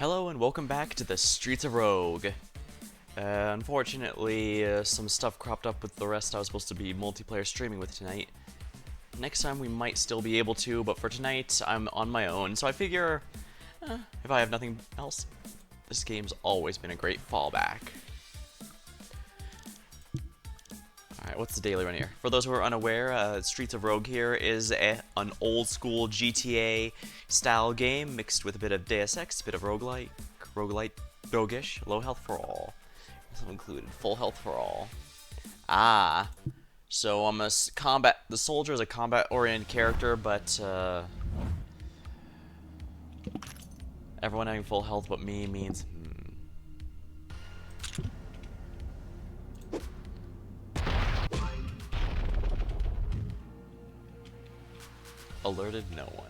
Hello and welcome back to the Streets of Rogue. Unfortunately, some stuff cropped up with the rest I was supposed to be multiplayer streaming with tonight. Next time we might still be able to, but for tonight I'm on my own, so I figure if I have nothing else, this game's always been a great fallback. Alright, what's the daily run here? For those who are unaware, Streets of Rogue here is an old school GTA style game mixed with a bit of Deus Ex, a bit of roguelite, roguish, low health for all. Also included full health for all. So I'm a the soldier is a combat-oriented character, but everyone having full health but me means alerted no one.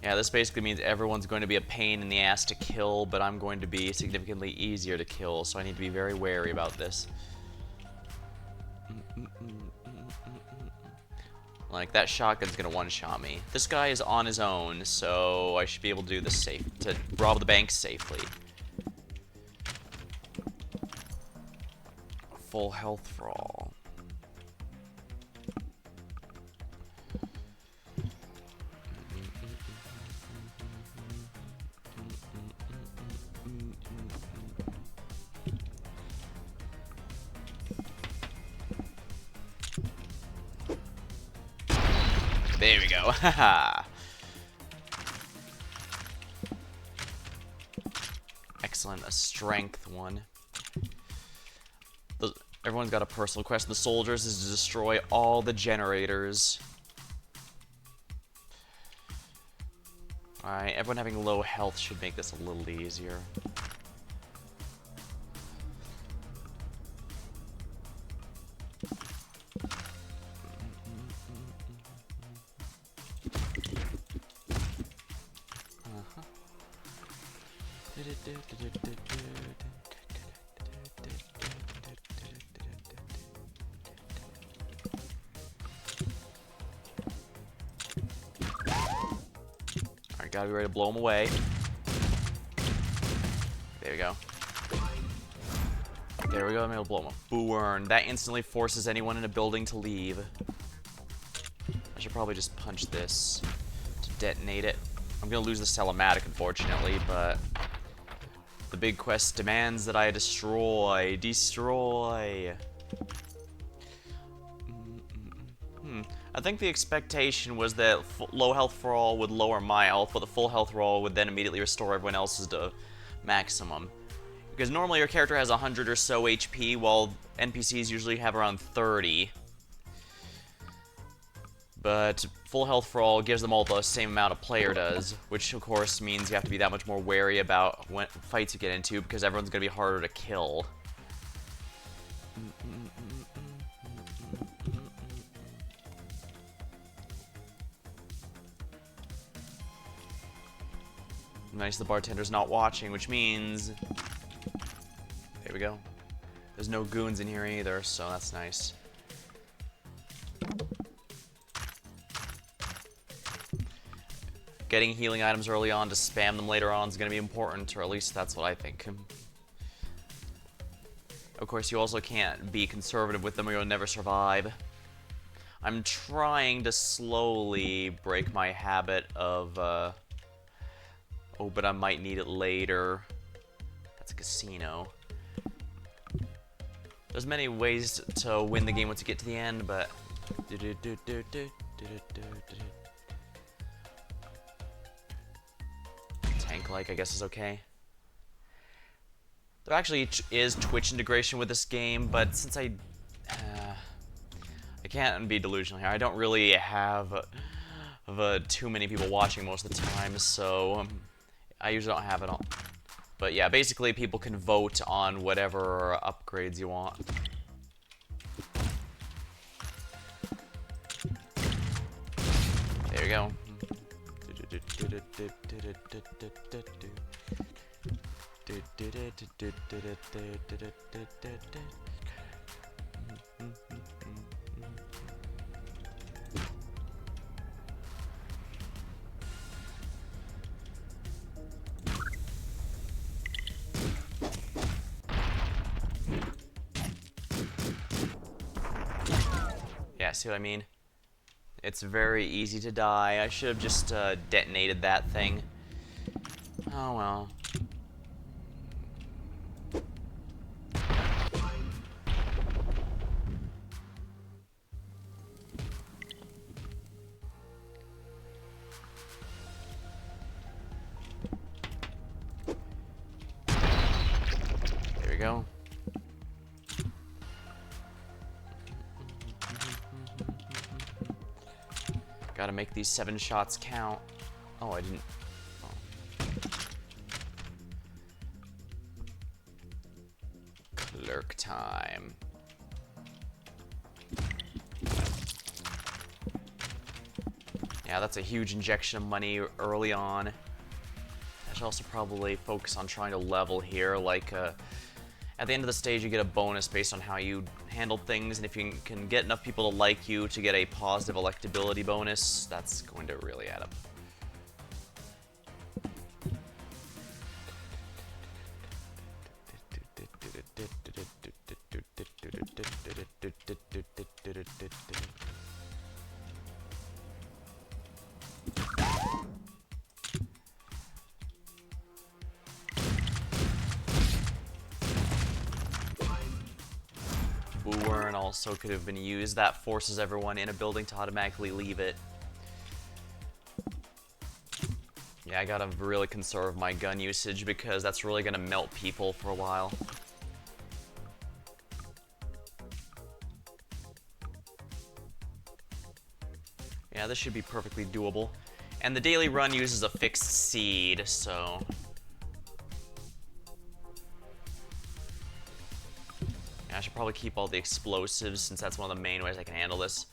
Yeah, this basically means everyone's going to be a pain in the ass to kill, but I'm going to be significantly easier to kill, so I need to be very wary about this. Like, that shotgun's gonna one-shot me. This guy is on his own, so I should be able to do this to rob the bank safely. Full health for all. There we go. Haha. Excellent. A strength one. Everyone's got a personal quest. The soldiers is to destroy all the generators. Alright, everyone having low health should make this a little easier. Alright, gotta be ready to blow them away. There we go. There we go, I'm able to blow them up. Burn. That instantly forces anyone in a building to leave. I should probably just punch this to detonate it. I'm gonna lose the Telematic, unfortunately, but the big quest demands that I destroy. I think the expectation was that low health for all would lower my health, but the full health for all would then immediately restore everyone else's to maximum. Because normally your character has 100 or so HP, while NPCs usually have around 30. But full health for all gives them all the same amount a player does, which of course means you have to be that much more wary about what fights you get into, because everyone's going to be harder to kill. Nice, the bartender's not watching, which means... There we go. There's no goons in here either, so that's nice. Getting healing items early on to spam them later on is going to be important, or at least that's what I think. Of course, you also can't be conservative with them or you'll never survive. I'm trying to slowly break my habit of, oh, but I might need it later. That's a casino. There's many ways to win the game once you get to the end, but... Tank-like, I guess, is okay. There actually is Twitch integration with this game, but since I can't be delusional here, I don't really have too many people watching most of the time, so I usually don't have it on. But yeah, basically people can vote on whatever upgrades you want. There you go. Yeah, see what I mean? It's very easy to die. I should have just detonated that thing. Oh well. There we go. Gotta make these 7 shots count. Oh, I didn't. Oh. Clerk time. Yeah, that's a huge injection of money early on. I should also probably focus on trying to level here. Like, at the end of the stage, you get a bonus based on how you handled things, and if you can get enough people to like you to get a positive electability bonus, that's going to really add up. Booern also could have been used. That forces everyone in a building to automatically leave it. Yeah, I gotta really conserve my gun usage because that's really gonna melt people for a while. Yeah, this should be perfectly doable. And the daily run uses a fixed seed, so... yeah, I should probably keep all the explosives since that's one of the main ways I can handle this.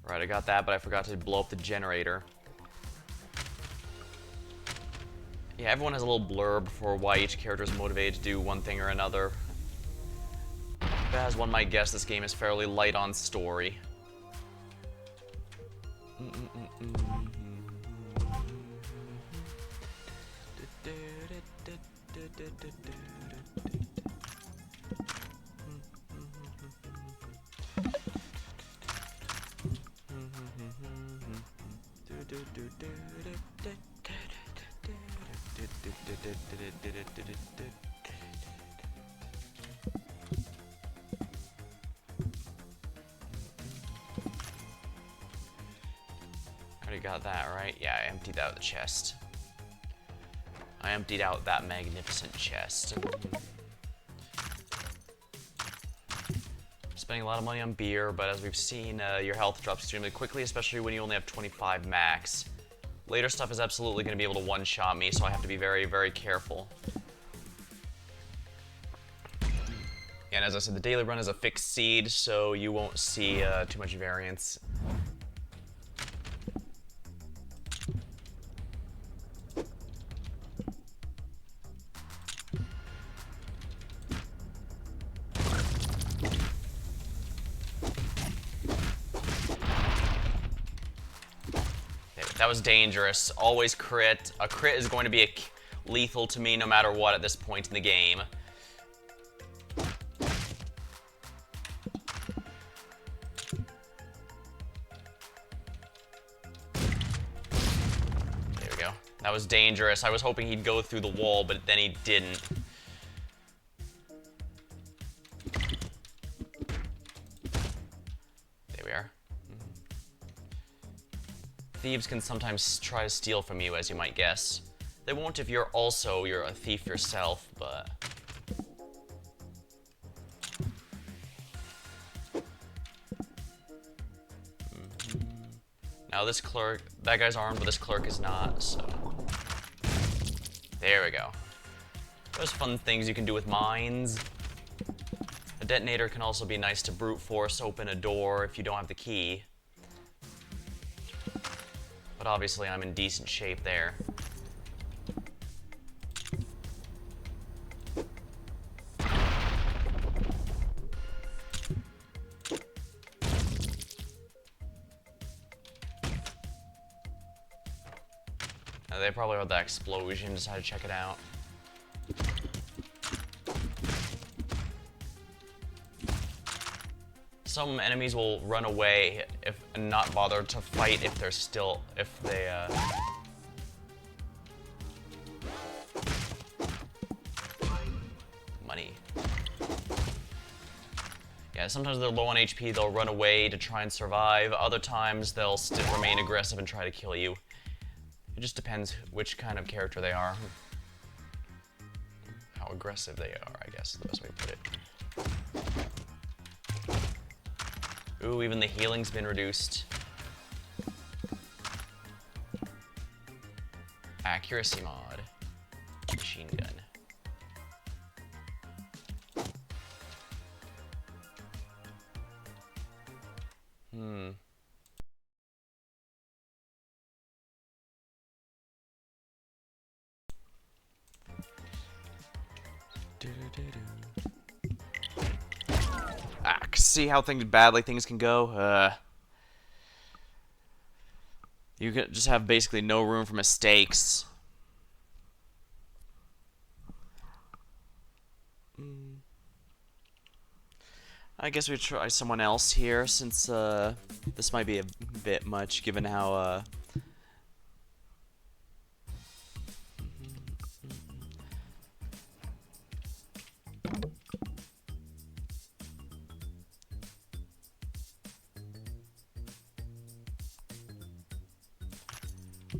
Right, I got that, but I forgot to blow up the generator. Yeah, everyone has a little blurb for why each character is motivated to do one thing or another. But as one might guess, this game is fairly light on story. Already got that, right? Yeah, I emptied out the chest. I emptied out that magnificent chest. Spending a lot of money on beer, but as we've seen, your health drops extremely quickly, especially when you only have 25 max. Later stuff is absolutely going to be able to one-shot me, so I have to be very, very careful. And as I said, the daily run is a fixed seed, so you won't see too much variance. That was dangerous. Always crit. A crit is going to be lethal to me no matter what at this point in the game. There we go. That was dangerous. I was hoping he'd go through the wall, but then he didn't. There we are. Thieves can sometimes try to steal from you, as you might guess. They won't if you're a thief yourself, but... Now this clerk, that guy's armed, but this clerk is not, so... There we go. There's fun things you can do with mines. A detonator can also be nice to brute force open a door if you don't have the key. But obviously I'm in decent shape there. They probably heard that explosion, decided to check it out. some enemies will run away and not bother to fight if they're still money. Yeah, sometimes they're low on HP, they'll run away to try and survive. Other times they'll still remain aggressive and try to kill you. It just depends which kind of character they are. How aggressive they are, I guess is the best way to put it. Ooh, even the healing's been reduced. Accuracy mod. Machine gun. See how badly things can go? You can just have basically no room for mistakes. I guess we try someone else here, since this might be a bit much, given how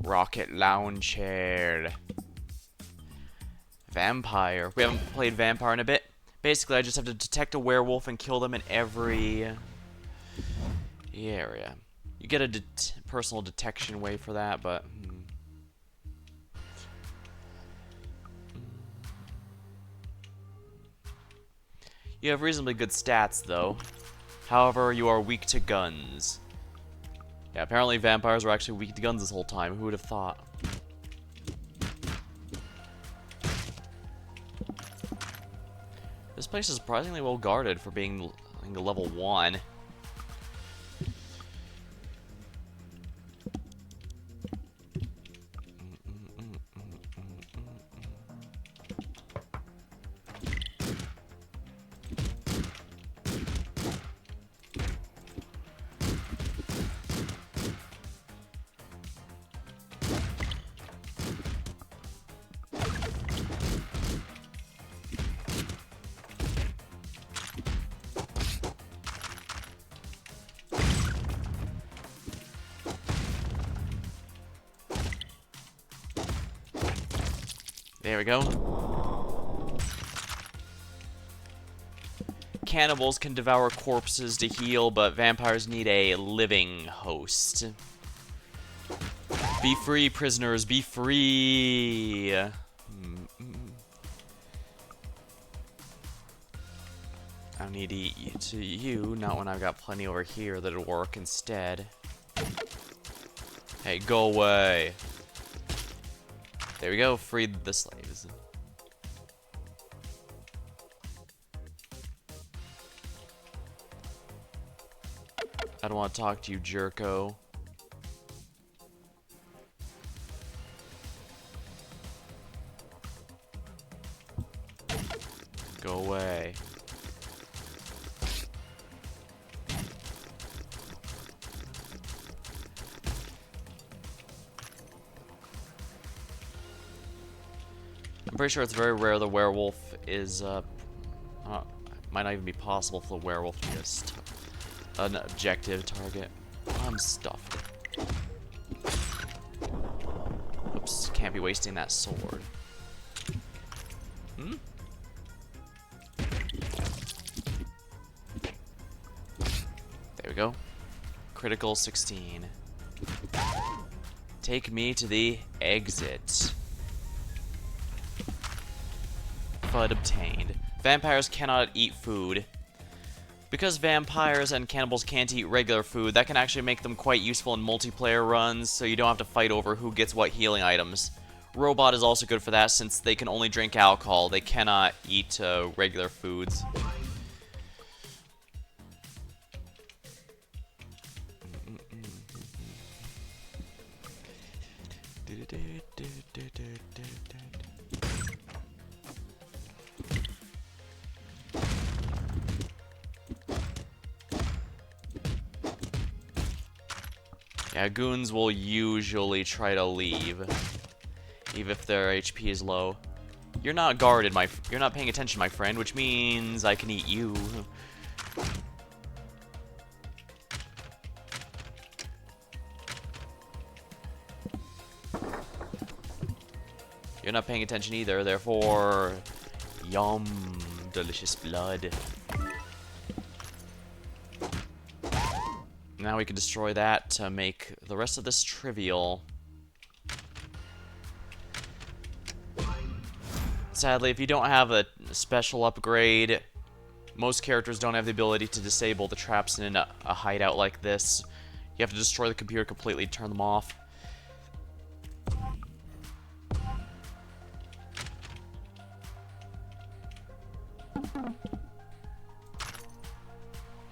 rocket launcher. Vampire. We haven't played Vampire in a bit. Basically, I just have to detect a werewolf and kill them in every area. You get a personal detection way for that, but you have reasonably good stats, though. However, you are weak to guns. Yeah, apparently vampires were actually weak to guns this whole time. Who would have thought? This place is surprisingly well guarded for being level 1. There we go. Cannibals can devour corpses to heal, but vampires need a living host. Be free, prisoners, be free! I need to eat to you, not when I've got plenty over here that'll work instead. Hey, go away. There we go, freed the slaves. I don't want to talk to you, jerko. Go away. I'm pretty sure it's very rare the werewolf is, might not even be possible for the werewolf to be an objective target. I'm stuffed. Oops, can't be wasting that sword. There we go. Critical 16. Take me to the exit. FUD obtained. Vampires cannot eat food. Because vampires and cannibals can't eat regular food, that can actually make them quite useful in multiplayer runs, so you don't have to fight over who gets what healing items. Robot is also good for that, since they can only drink alcohol. They cannot eat regular foods. Yeah, goons will usually try to leave, even if their HP is low. You're not guarded, you're not paying attention, my friend, which means I can eat you. You're not paying attention either, therefore, yum, delicious blood. Now we can destroy that to make the rest of this trivial. Sadly, if you don't have a special upgrade, most characters don't have the ability to disable the traps in a hideout like this. You have to destroy the computer completely to turn them off.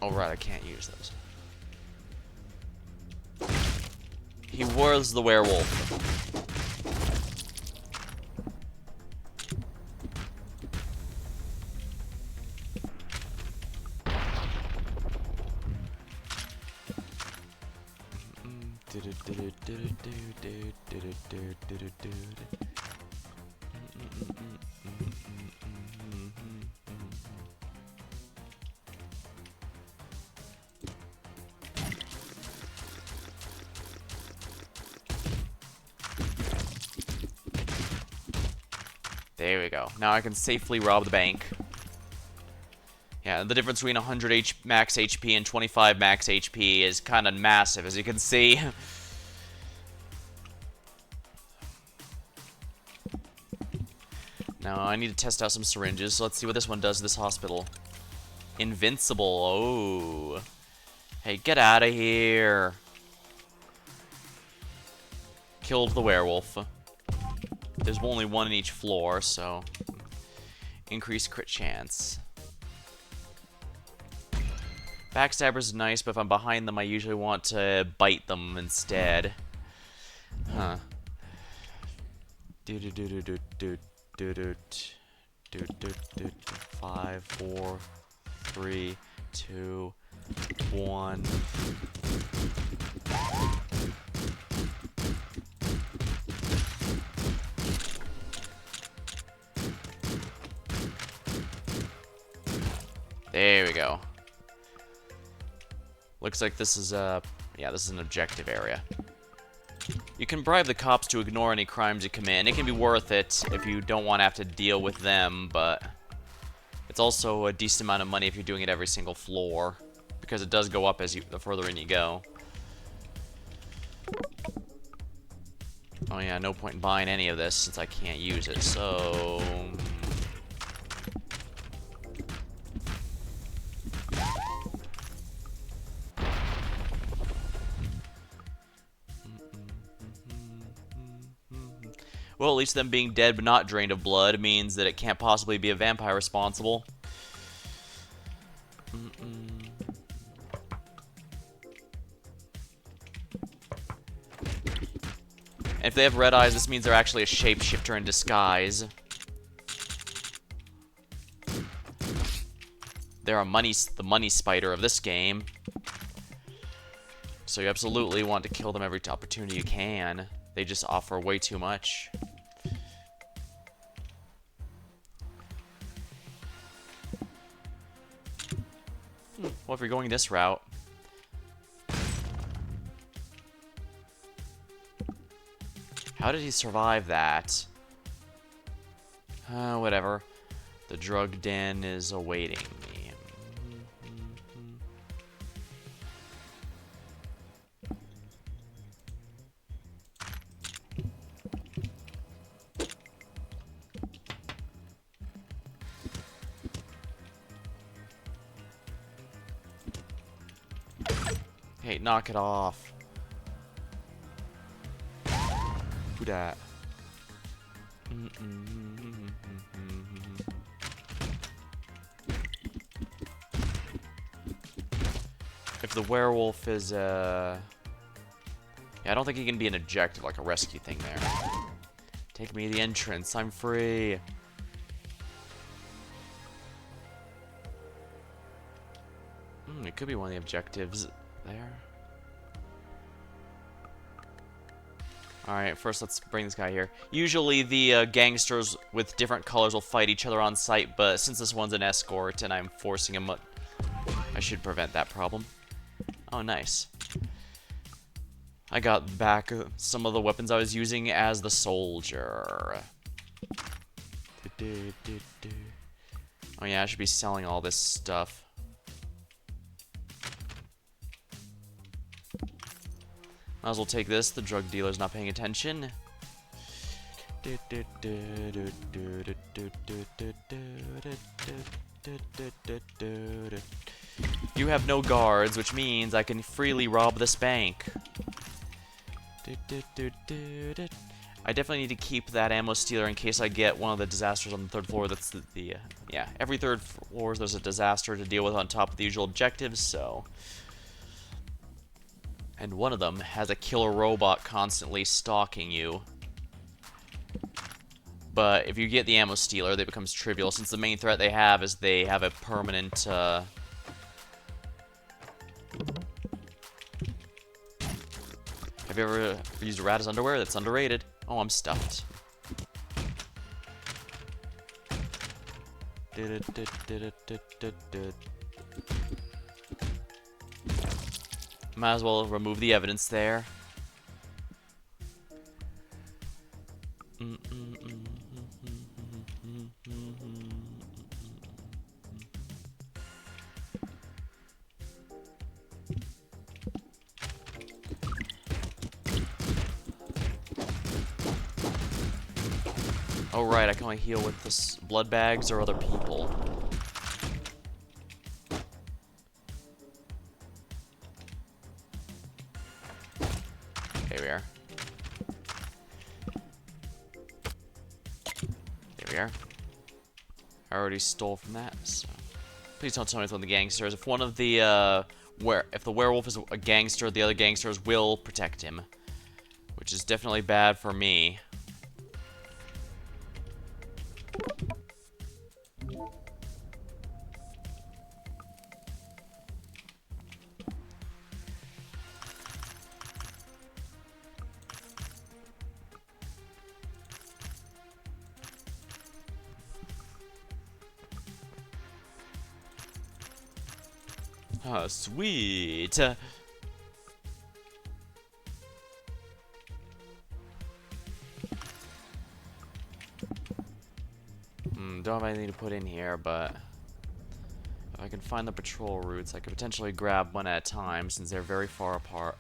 Oh right, I can't use those. He was the werewolf. There we go. Now I can safely rob the bank. Yeah, the difference between 100 max HP and 25 max HP is kind of massive, as you can see. Now I need to test out some syringes, so let's see what this one does to this hospital. Invincible. Oh. Hey, get out of here. Killed the werewolf. There's only one in each floor, so increased crit chance. Backstabber's nice, but if I'm behind them, I usually want to bite them instead. Huh. Do do do do do do do do do do do 5, 4, 3, 2, 1. There we go. Looks like this is yeah, this is an objective area. You can bribe the cops to ignore any crimes you commit. It can be worth it if you don't want to have to deal with them, but it's also a decent amount of money if you're doing it every single floor, because it does go up as the further in you go. Oh yeah, no point in buying any of this since I can't use it, so... Well, at least them being dead but not drained of blood means that it can't possibly be a vampire responsible. And if they have red eyes, this means they're actually a shapeshifter in disguise. They're the money spider of this game. So you absolutely want to kill them every opportunity you can. They just offer way too much. Well, if you're going this route... How did he survive that? Whatever. The drug den is awaiting me. Hey, knock it off. Who dat? If the werewolf is, yeah, I don't think he can be an objective, like a rescue thing there. Take me to the entrance, I'm free. It could be one of the objectives there. Alright, first let's bring this guy here. Usually the gangsters with different colors will fight each other on sight, but since this one's an escort and I'm forcing him, I should prevent that problem. Oh, nice. I got back some of the weapons I was using as the soldier. Oh yeah, I should be selling all this stuff. Might as well take this, the drug dealer's not paying attention. You have no guards, which means I can freely rob this bank. I definitely need to keep that ammo stealer in case I get one of the disasters on the third floor. That's yeah, every third floor there's a disaster to deal with on top of the usual objectives, so... And one of them has a killer robot constantly stalking you. But if you get the ammo stealer, that becomes trivial, since the main threat they have is they have a permanent, Have you ever used a rat as underwear? That's underrated. Oh, I'm stuffed. Might as well remove the evidence there. Oh right, I can only heal with this blood bags or other people. There we are. There we are. I already stole from that, so... Please don't tell me it's one of the gangsters. If one of the, if the werewolf is a gangster, the other gangsters will protect him. Which is definitely bad for me. Oh, sweet. Don't have anything to put in here, but if I can find the patrol routes, I could potentially grab one at a time since they're very far apart.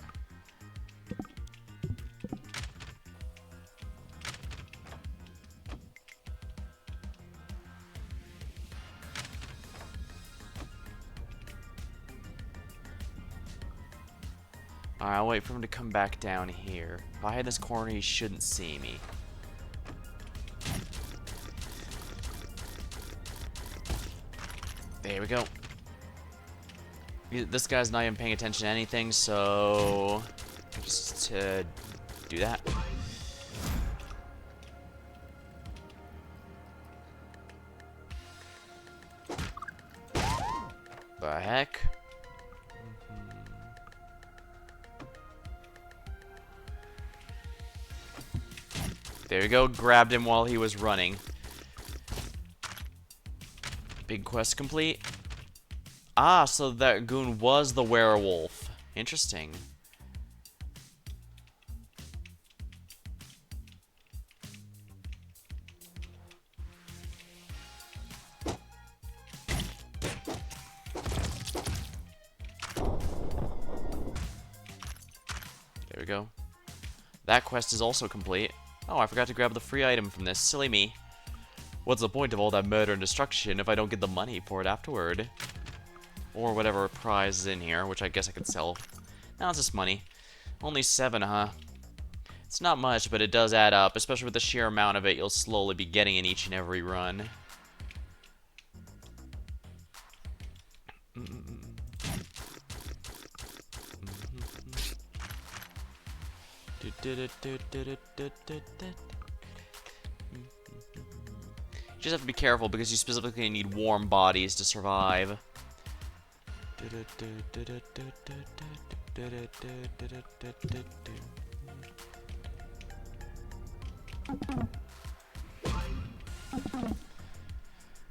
Alright, I'll wait for him to come back down here. If I hide this corner, he shouldn't see me. There we go. This guy's not even paying attention to anything, so... just do that. The heck? There we go, grabbed him while he was running. Big quest complete. Ah, so that goon was the werewolf. Interesting. There we go. That quest is also complete. Oh, I forgot to grab the free item from this. Silly me. What's the point of all that murder and destruction if I don't get the money for it afterward? Or whatever prize is in here, which I guess I could sell. Now it's just money. Only 7, huh? It's not much, but it does add up, especially with the sheer amount of it you'll slowly be getting in each and every run. You just have to be careful because you specifically need warm bodies to survive.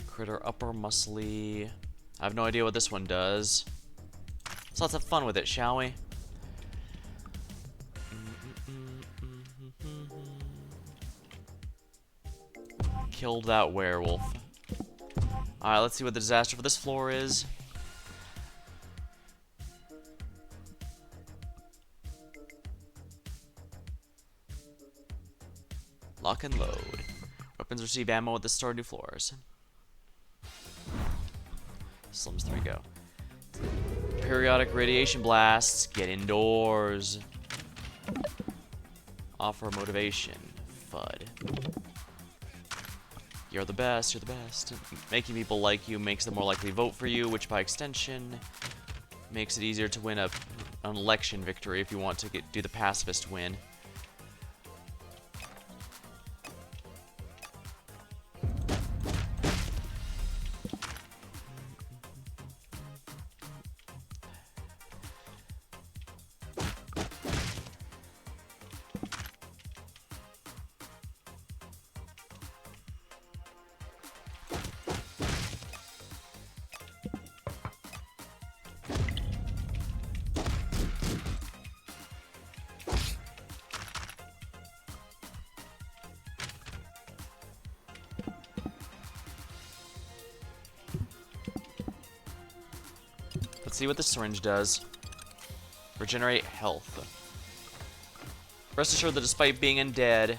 Critter upper muscly. I have no idea what this one does. So let's have fun with it, shall we? Killed that werewolf. Alright, let's see what the disaster for this floor is. Lock and load. Weapons receive ammo at the start of new floors. Slums 3 go. Periodic radiation blasts. Get indoors. Offer motivation. FUD. You're the best, you're the best. Making people like you makes them more likely to vote for you, which by extension makes it easier to win an election victory if you want to do the pacifist win. Let's see what the syringe does. Regenerate health. Rest assured that despite being undead,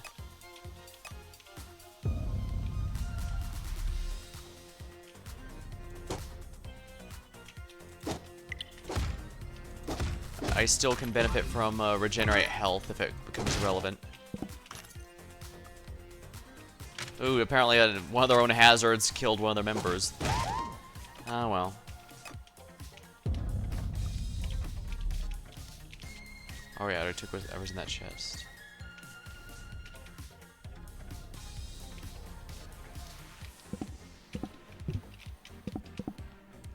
I still can benefit from regenerate health if it becomes relevant. Ooh, apparently one of their own hazards killed one of their members. Ah, well. Oh yeah, I took whatever's in that chest.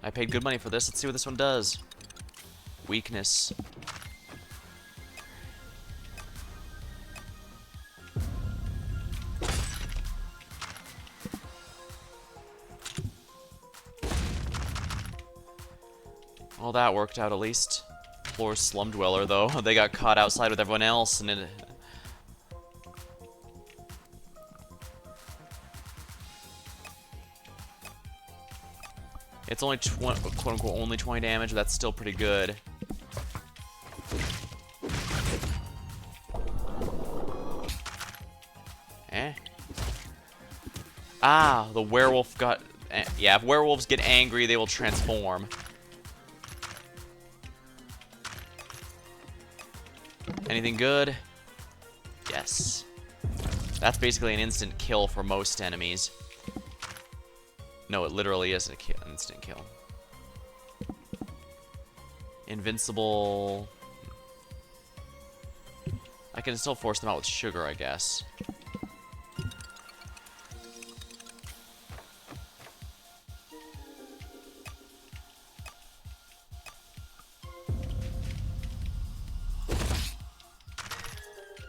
I paid good money for this. Let's see what this one does. Weakness. Well, that worked out at least. Poor slum dweller, though. They got caught outside with everyone else, and it... It's only quote-unquote only 20 damage, but that's still pretty good. Eh? Ah, the werewolf got... yeah, if werewolves get angry, they will transform. Anything good? Yes. That's basically an instant kill for most enemies. No, it literally is an instant kill. Invincible... I can still force them out with sugar, I guess.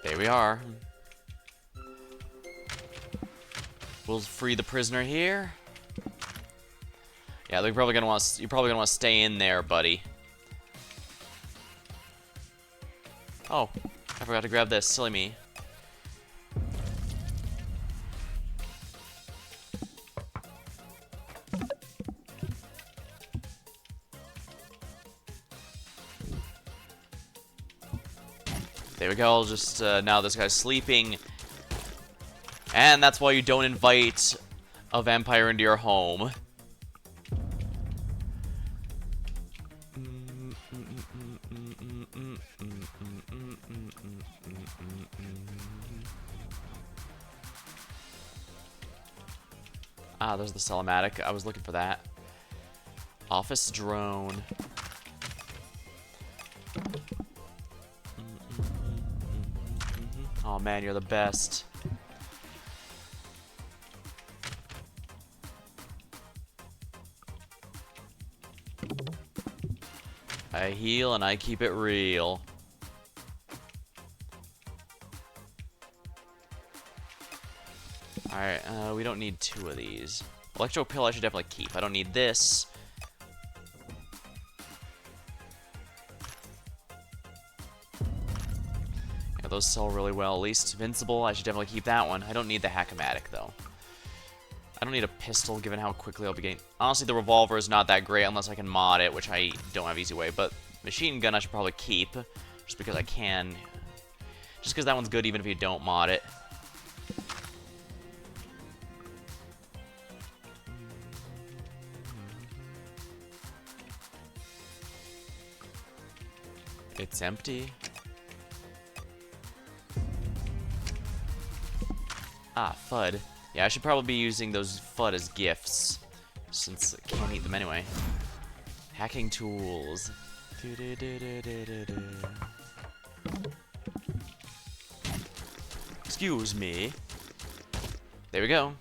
There we are. We'll free the prisoner here. Yeah, they're probably gonna want. You're probably gonna want to stay in there, buddy. Oh, I forgot to grab this. Silly me. There we go. I'll just now this guy's sleeping, and that's why you don't invite a vampire into your home. Ah, there's the Celematic. I was looking for that. Office drone. Oh man, you're the best. I heal and I keep it real. Alright, we don't need 2 of these. Electro Pill I should definitely keep. I don't need this. Yeah, those sell really well, at least. Invincible, I should definitely keep that one. I don't need the Hack-O-Matic, though. I don't need a pistol, given how quickly I'll be getting... Honestly, the revolver is not that great unless I can mod it, which I don't have easy way. But machine gun I should probably keep, just because I can. Just because that one's good even if you don't mod it. It's empty. Ah, FUD. Yeah, I should probably be using those FUD as gifts, since I can't eat them anyway. Hacking tools. Excuse me. There we go.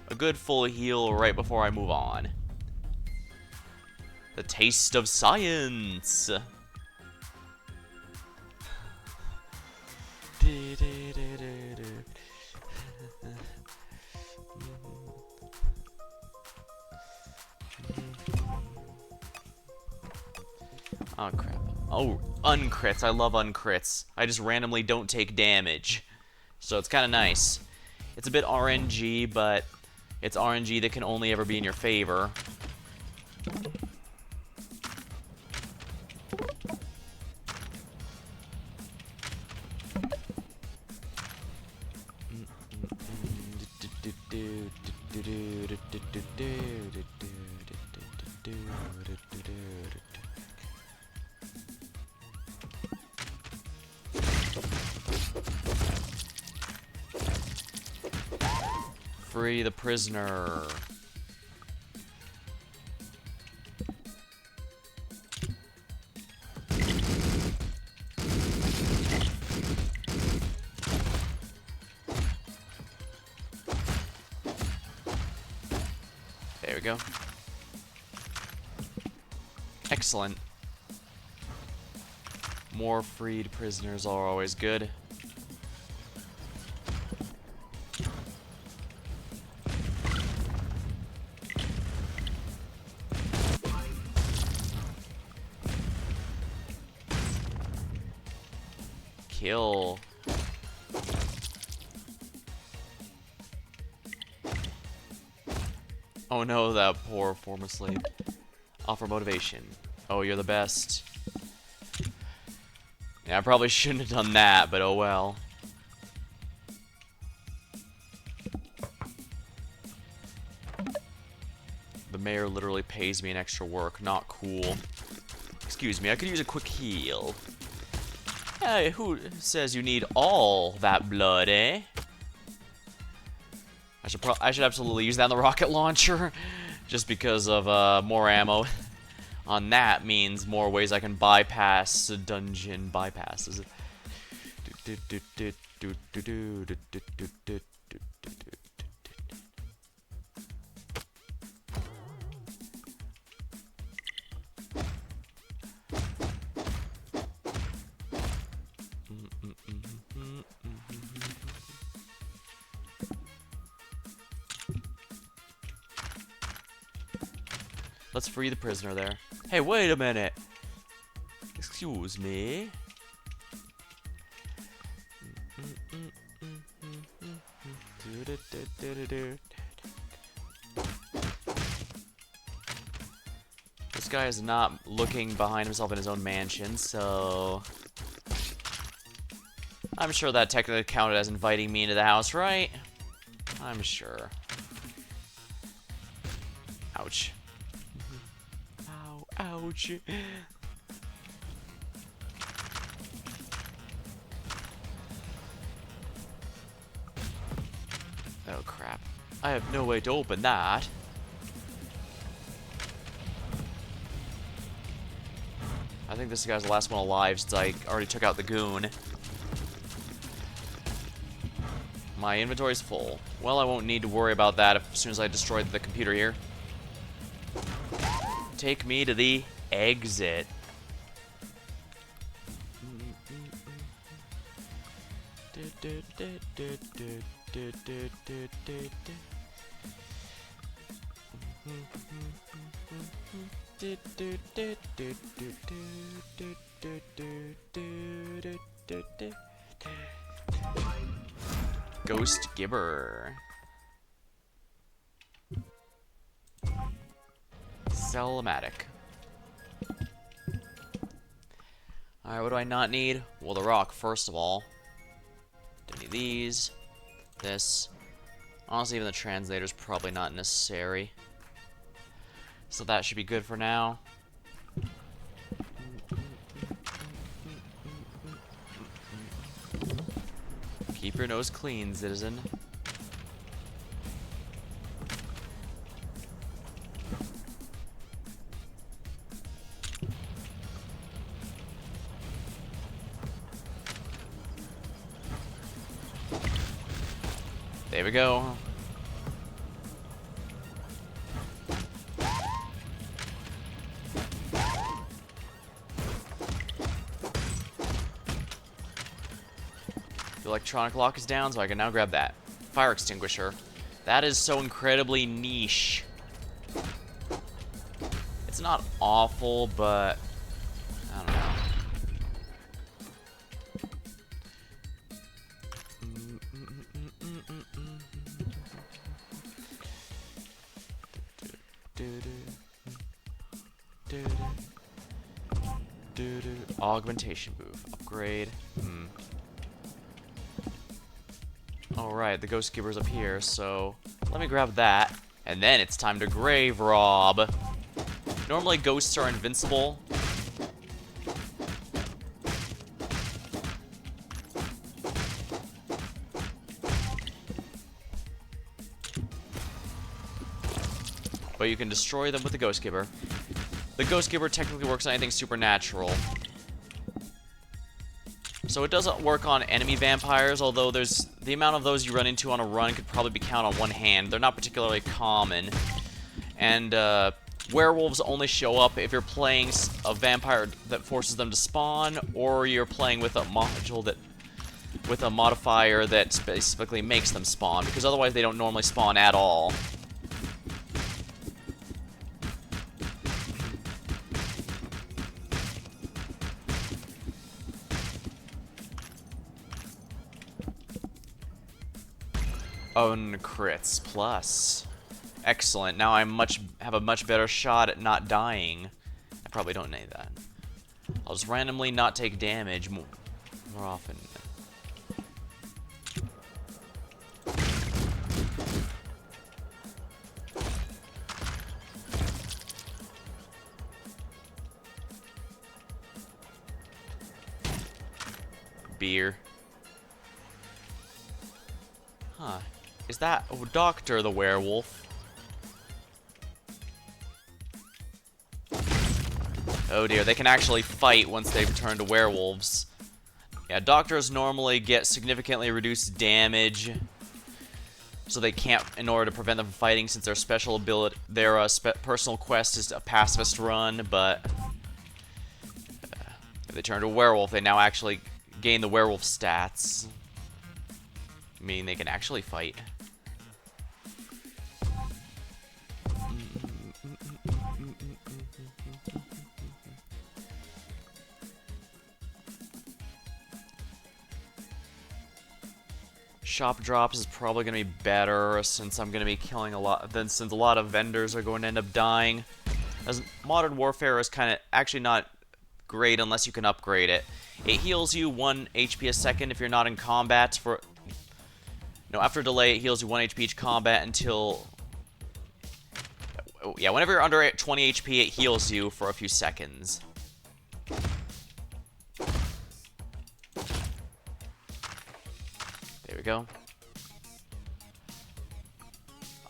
A good full heal right before I move on. The taste of science. Oh, crap. Oh, uncrits. I love uncrits. I just randomly don't take damage. So it's kind of nice. It's a bit RNG, but it's RNG that can only ever be in your favor. Free the prisoner. There we go. Excellent. More freed prisoners are always good. Kill. Oh no, that poor former slave. Offer motivation. Oh, you're the best. Yeah, I probably shouldn't have done that, but oh well. The mayor literally pays me an extra work. Not cool. Excuse me, I could use a quick heal. Hey, who says you need all that blood, eh? I should absolutely use that on the rocket launcher, just because of more ammo. On that means more ways I can bypass dungeon bypasses. Let's free the prisoner there. Hey, wait a minute. Excuse me. This guy is not looking behind himself in his own mansion, so I'm sure that technically counted as inviting me into the house, right? I'm sure. Ouch. Ow, ouch. Oh crap. I have no way to open that. I think this guy's the last one alive since I already took out the goon. My inventory's full. Well, I won't need to worry about that as soon as I destroy the computer here. Take me to the exit. Ghost Gibber. Selmatic. Alright, what do I not need? Well, the rock, first of all. Don't need these. This. Honestly, even the translator's probably not necessary. So that should be good for now. Keep your nose clean, citizen. There we go. The electronic lock is down, so I can now grab that. Fire extinguisher. That is so incredibly niche. It's not awful, but I don't know. Augmentation booth. Upgrade. Alright, the Ghost Gibber's up here, so let me grab that. And then it's time to grave rob. Normally ghosts are invincible. But you can destroy them with the Ghost Gibber. The Ghost Gibber technically works on anything supernatural. So it doesn't work on enemy vampires, although there's the amount of those you run into on a run could probably be counted on one hand. They're not particularly common. And werewolves only show up if you're playing a vampire that forces them to spawn, or you're playing with a module that with a modifier that specifically makes them spawn, because otherwise they don't normally spawn at all. Crits plus. Excellent. Now I have a much better shot at not dying. I probably don't need that. I'll just randomly not take damage more often. Beer. Huh. Is that Doctor the werewolf? Oh dear, they can actually fight once they've turned to werewolves. Yeah, doctors normally get significantly reduced damage, so they can't, in order to prevent them from fighting, since their special ability, their personal quest is a pacifist run, but if they turn to a werewolf, they now actually gain the werewolf stats, meaning they can actually fight. Shop drops is probably going to be better since I'm going to be killing a lot, since a lot of vendors are going to end up dying. As Modern Warfare is kind of actually not great unless you can upgrade it. It heals you 1 HP a second if you're not in combat for... No, after a delay, it heals you 1 HP each combat until... Yeah, whenever you're under 20 HP, it heals you for a few seconds. There we go.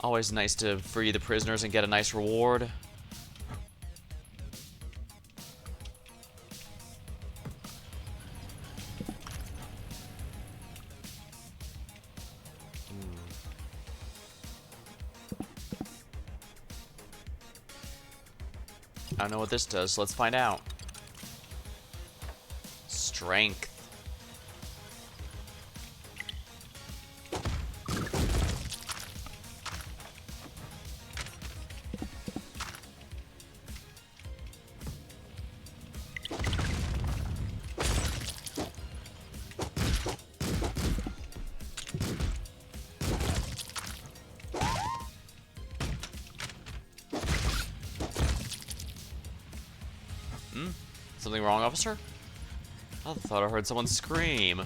Always nice to free the prisoners and get a nice reward. I don't know what this does, so let's find out. Strength. Something wrong, officer? I thought I heard someone scream.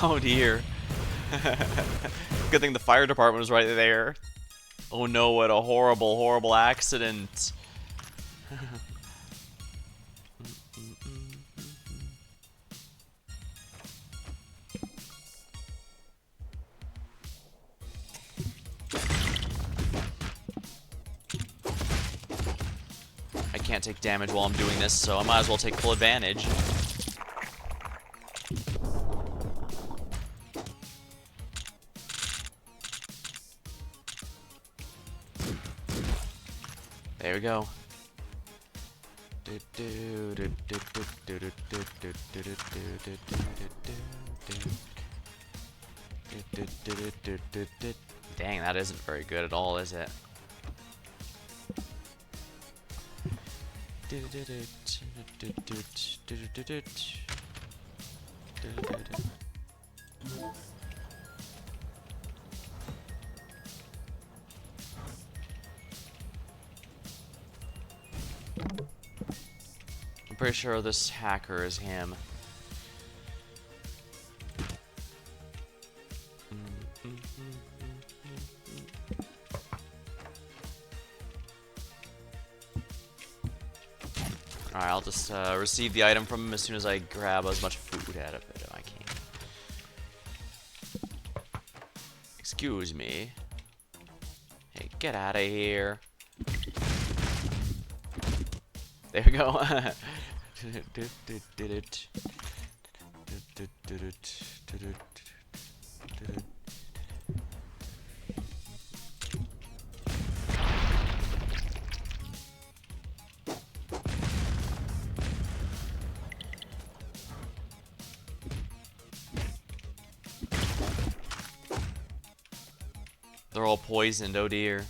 Oh dear. Good thing the fire department was right there. Oh no, what a horrible, horrible accident. I can't take damage while I'm doing this, so I might as well take full advantage. There we go. Dang, that isn't very good at all, is it? I'm pretty sure this hacker is him. Alright, I'll just receive the item from him as soon as I grab as much food out of it as I can. Excuse me. Hey, get out of here. There we go. They're all poisoned, oh dear.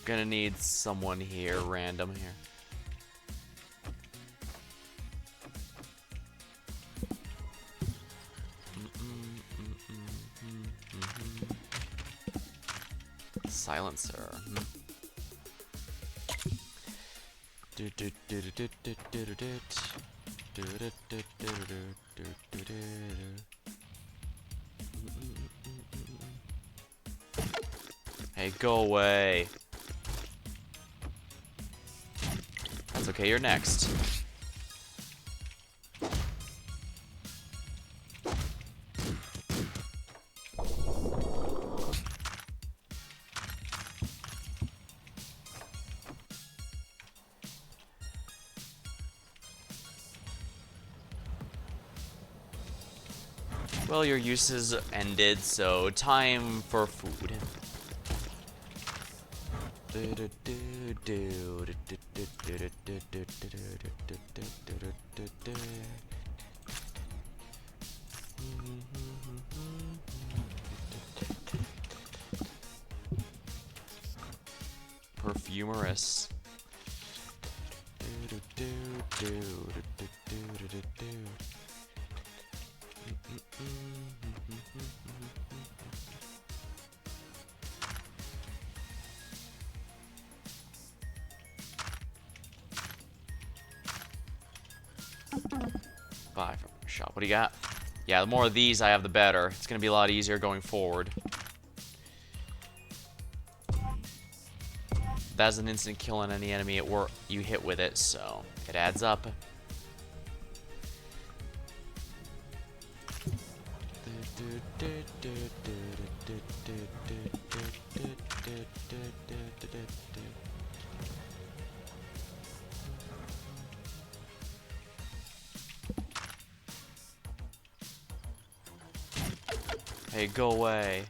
Gonna need someone here, random here. Silencer. Hey, go away. That's okay, you're next. Well, your use is ended, so time for food. Perfumerous. Buy from shop. What do you got? Yeah, the more of these I have, the better. It's gonna be a lot easier going forward. That's an instant kill on any enemy you hit with it, so it adds up. Hey, go away.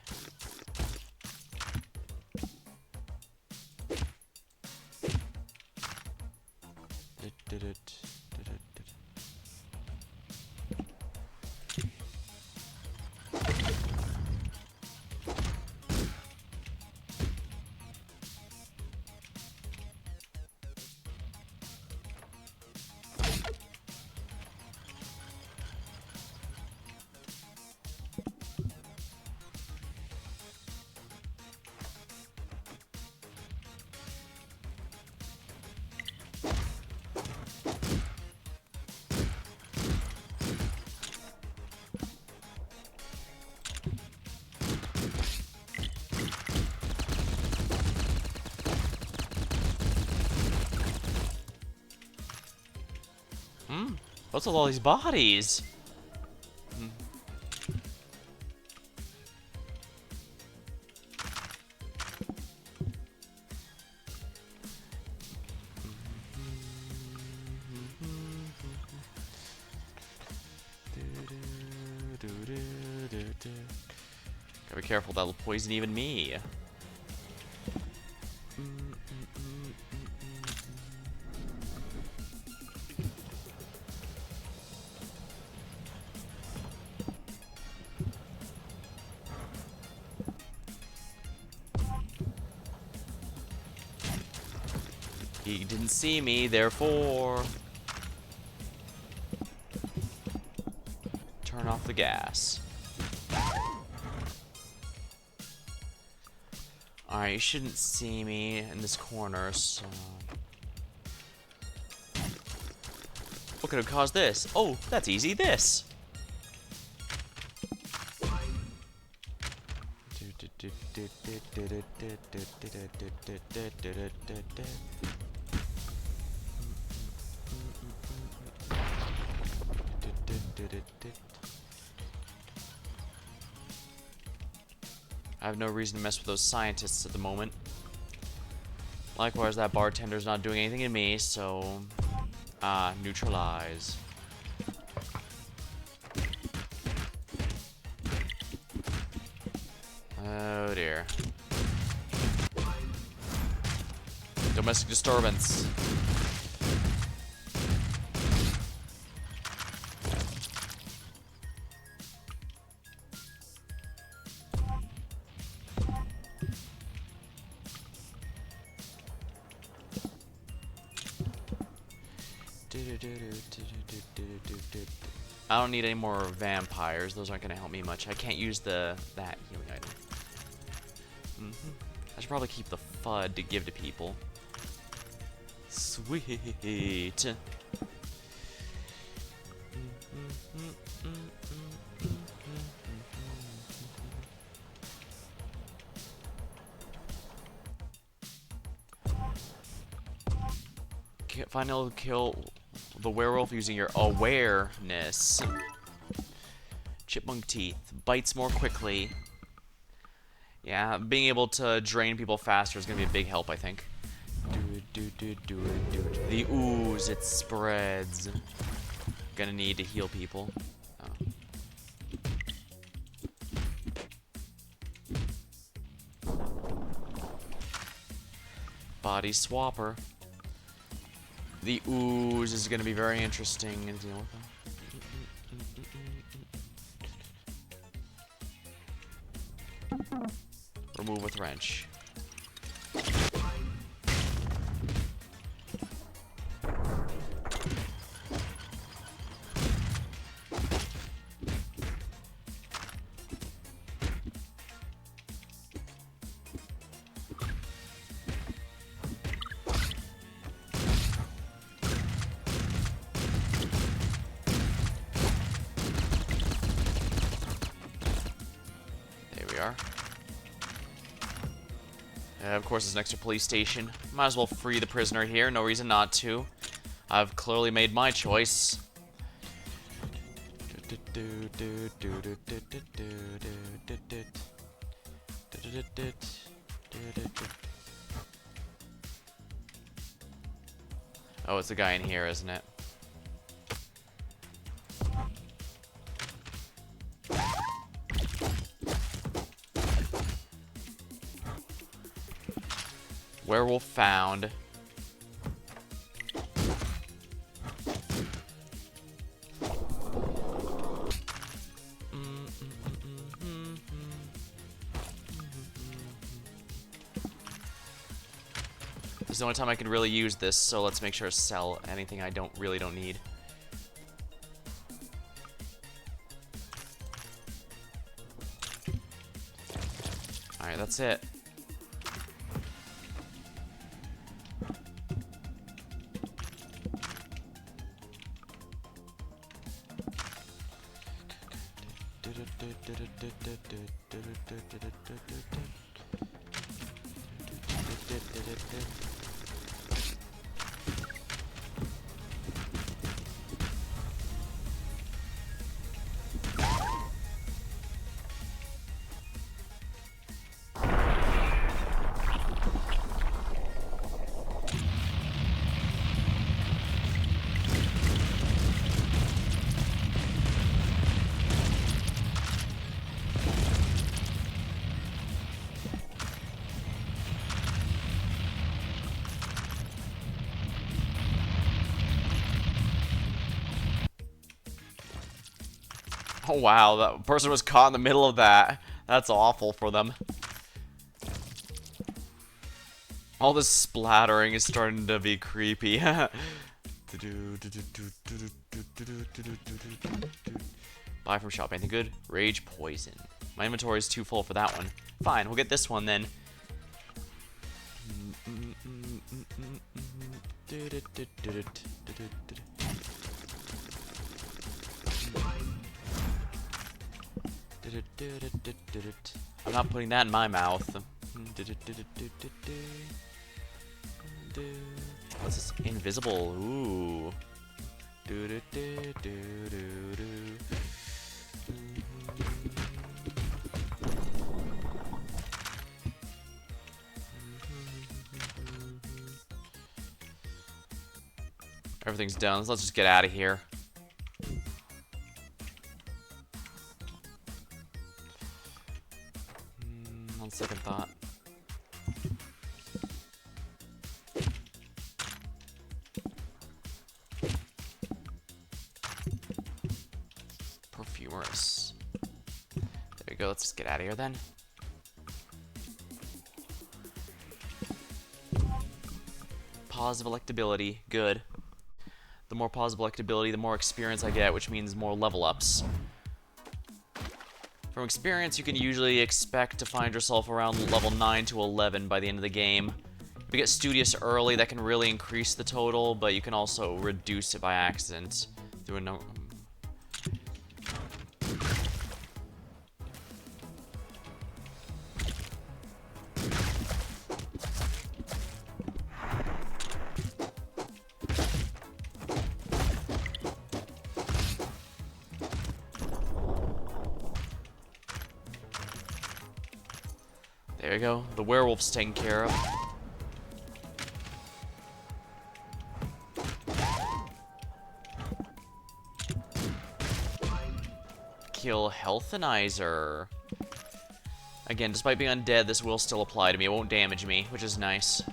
What's with all these bodies? Gotta be careful, that'll poison even me. He didn't see me, therefore... turn off the gas. Alright, you shouldn't see me in this corner, so... what could have caused this? Oh, that's easy, this! I have no reason to mess with those scientists at the moment. Likewise, that bartender's not doing anything to me, so... neutralize. Oh dear. Domestic disturbance. I don't need any more vampires. Those aren't going to help me much. I can't use that healing item. I should probably keep the FUD to give to people. Sweet. Finally kill the werewolf using your awareness. Chipmunk teeth. Bites more quickly. Yeah, being able to drain people faster is going to be a big help, I think. The ooze, it spreads. Gonna need to heal people. Body swapper. The ooze is going to be very interesting to deal with them. Remove with wrench. are. Of course, there's an extra police station. Might as well free the prisoner here. No reason not to. I've clearly made my choice. Oh, it's the guy in here, isn't it? Werewolf found. This is the only time I can really use this, so let's make sure to sell anything I really don't need. Alright, that's it. Oh wow, that person was caught in the middle of that. That's awful for them. All this splattering is starting to be creepy. Buy from shop, anything good? Rage poison. My inventory is too full for that one. Fine, we'll get this one then. I'm not putting that in my mouth. What's this? Invisible. Ooh. Everything's done. Let's just get out of here. On second thought. Perfumerous. There we go. Let's just get out of here then. Positive electability. Good. The more positive electability, the more experience I get, which means more level ups. From experience, you can usually expect to find yourself around level 9 to 11 by the end of the game. If you get studious early, that can really increase the total, but you can also reduce it by accident through a no. There you go. The werewolf's taken care of. Kill Healthanizer. Again, despite being undead, this will still apply to me. It won't damage me, which is nice.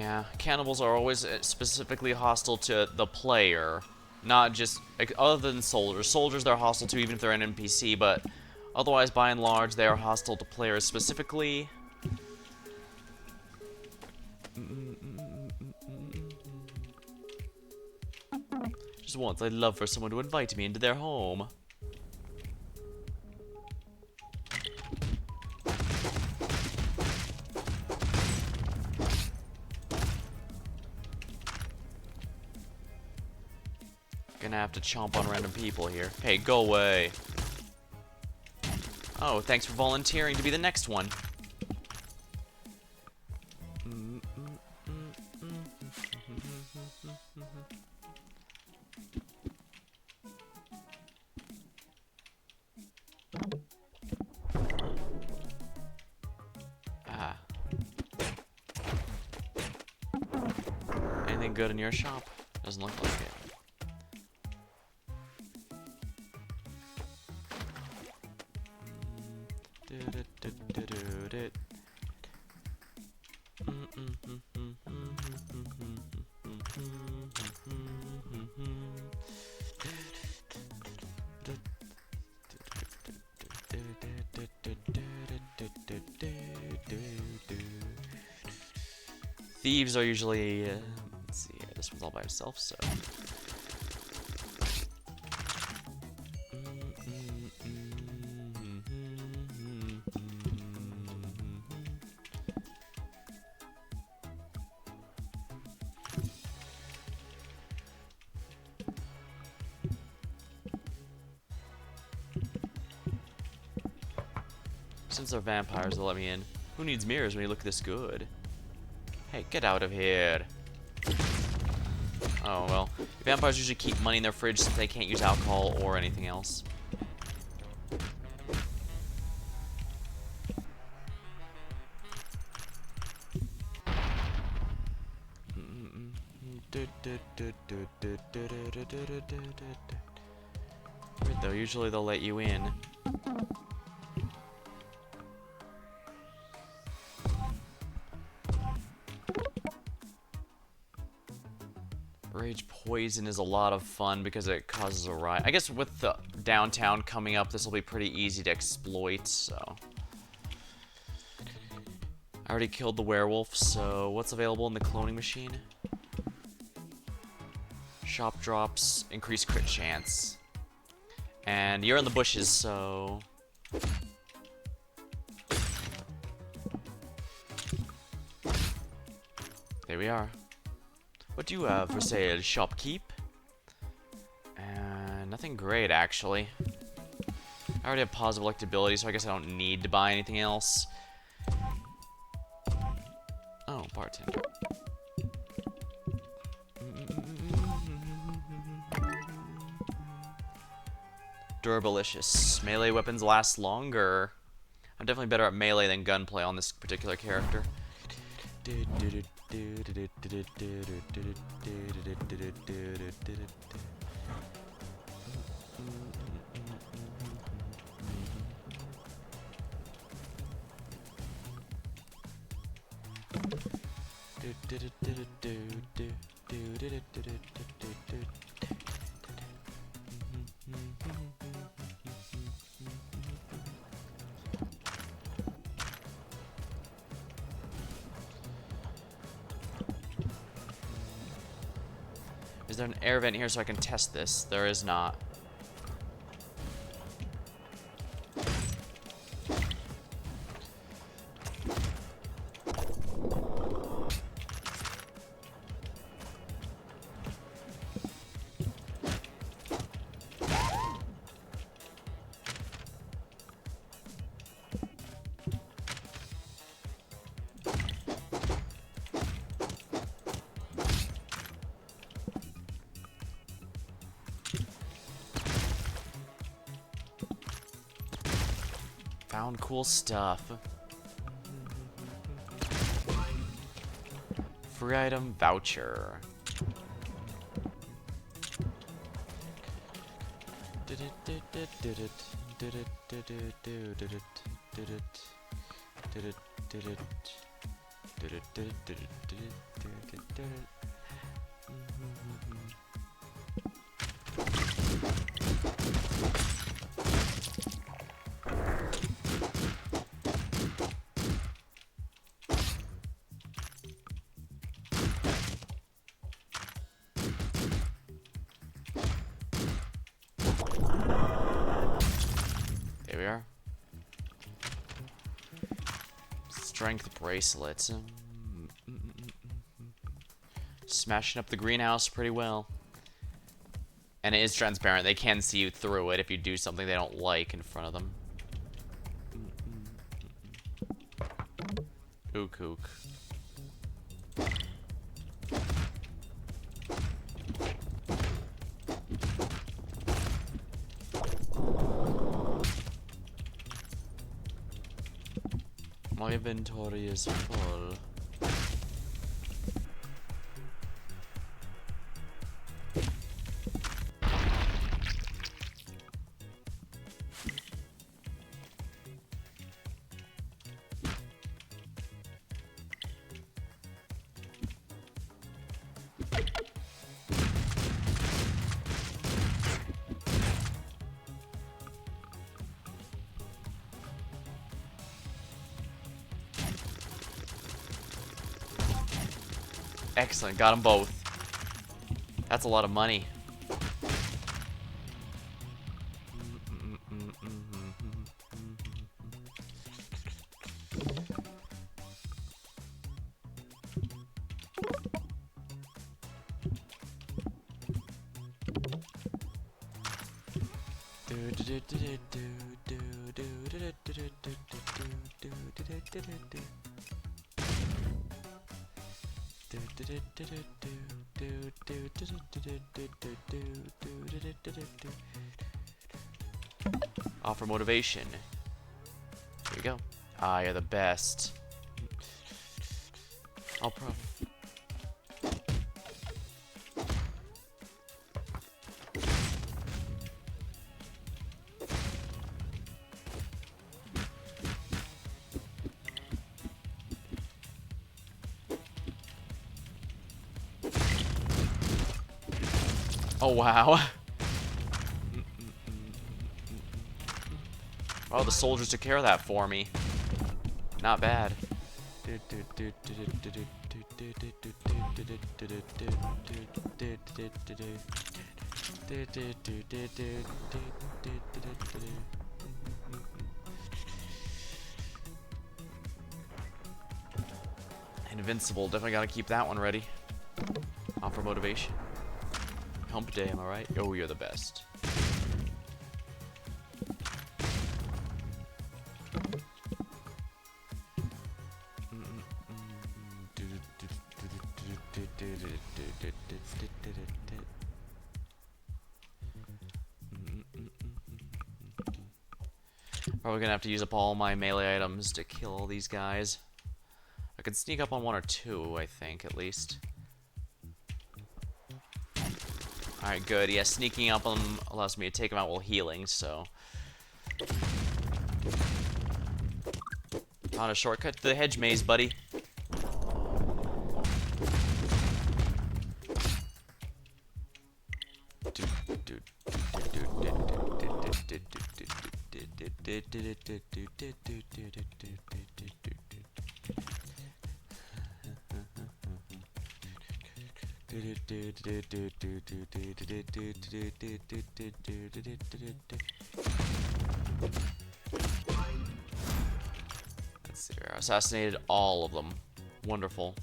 Yeah, cannibals are always specifically hostile to the player, not just like, other than soldiers. Soldiers they're hostile to even if they're an NPC, but otherwise, by and large, they are hostile to players specifically. Just once, I'd love for someone to invite me into their home. Gonna have to chomp on random people here. Hey, go away. Oh, thanks for volunteering to be the next one. Ah. Anything good in your shop? Doesn't look like it. Thieves are usually, let's see here, this one's all by himself, so. Since they're vampires, they'll let me in. Who needs mirrors when you look this good? Hey, get out of here. Oh, well. Vampires usually keep money in their fridge since they can't use alcohol or anything else. Weird though, usually they'll let you in. Rage Poison is a lot of fun because it causes a riot. I guess with the downtown coming up, this will be pretty easy to exploit, so. I already killed the werewolf, so what's available in the cloning machine? Shop drops, increased crit chance. And you're in the bushes, so... There we are. What do you have for sale, shopkeep? Nothing great, actually. I already have positive electability, so I guess I don't need to buy anything else. Oh, bartender. Durabilicious. Melee weapons last longer. I'm definitely better at melee than gunplay on this particular character. Is there an air vent here so I can test this? There is not. Found cool stuff. Free item voucher. There we are. Strength bracelets. Smashing up the greenhouse pretty well. And it is transparent. They can see you through it if you do something they don't like in front of them. Ook ook. My inventory is full. Excellent, got them both. That's a lot of money. Offer motivation. Here we go. Ah, you're the best. I'll probably. Oh, wow. Oh, the soldiers took care of that for me. Not bad. Invincible, definitely gotta keep that one ready. Offer motivation. Hump day, am I right? Oh, you're the best. Probably gonna have to use up all my melee items to kill all these guys. I can sneak up on one or two, I think, at least. Alright, good. Yeah, sneaking up on them allows me to take them out while healing, so... Found a shortcut to the hedge maze, buddy. Let's see here. I assassinated all of them. Wonderful.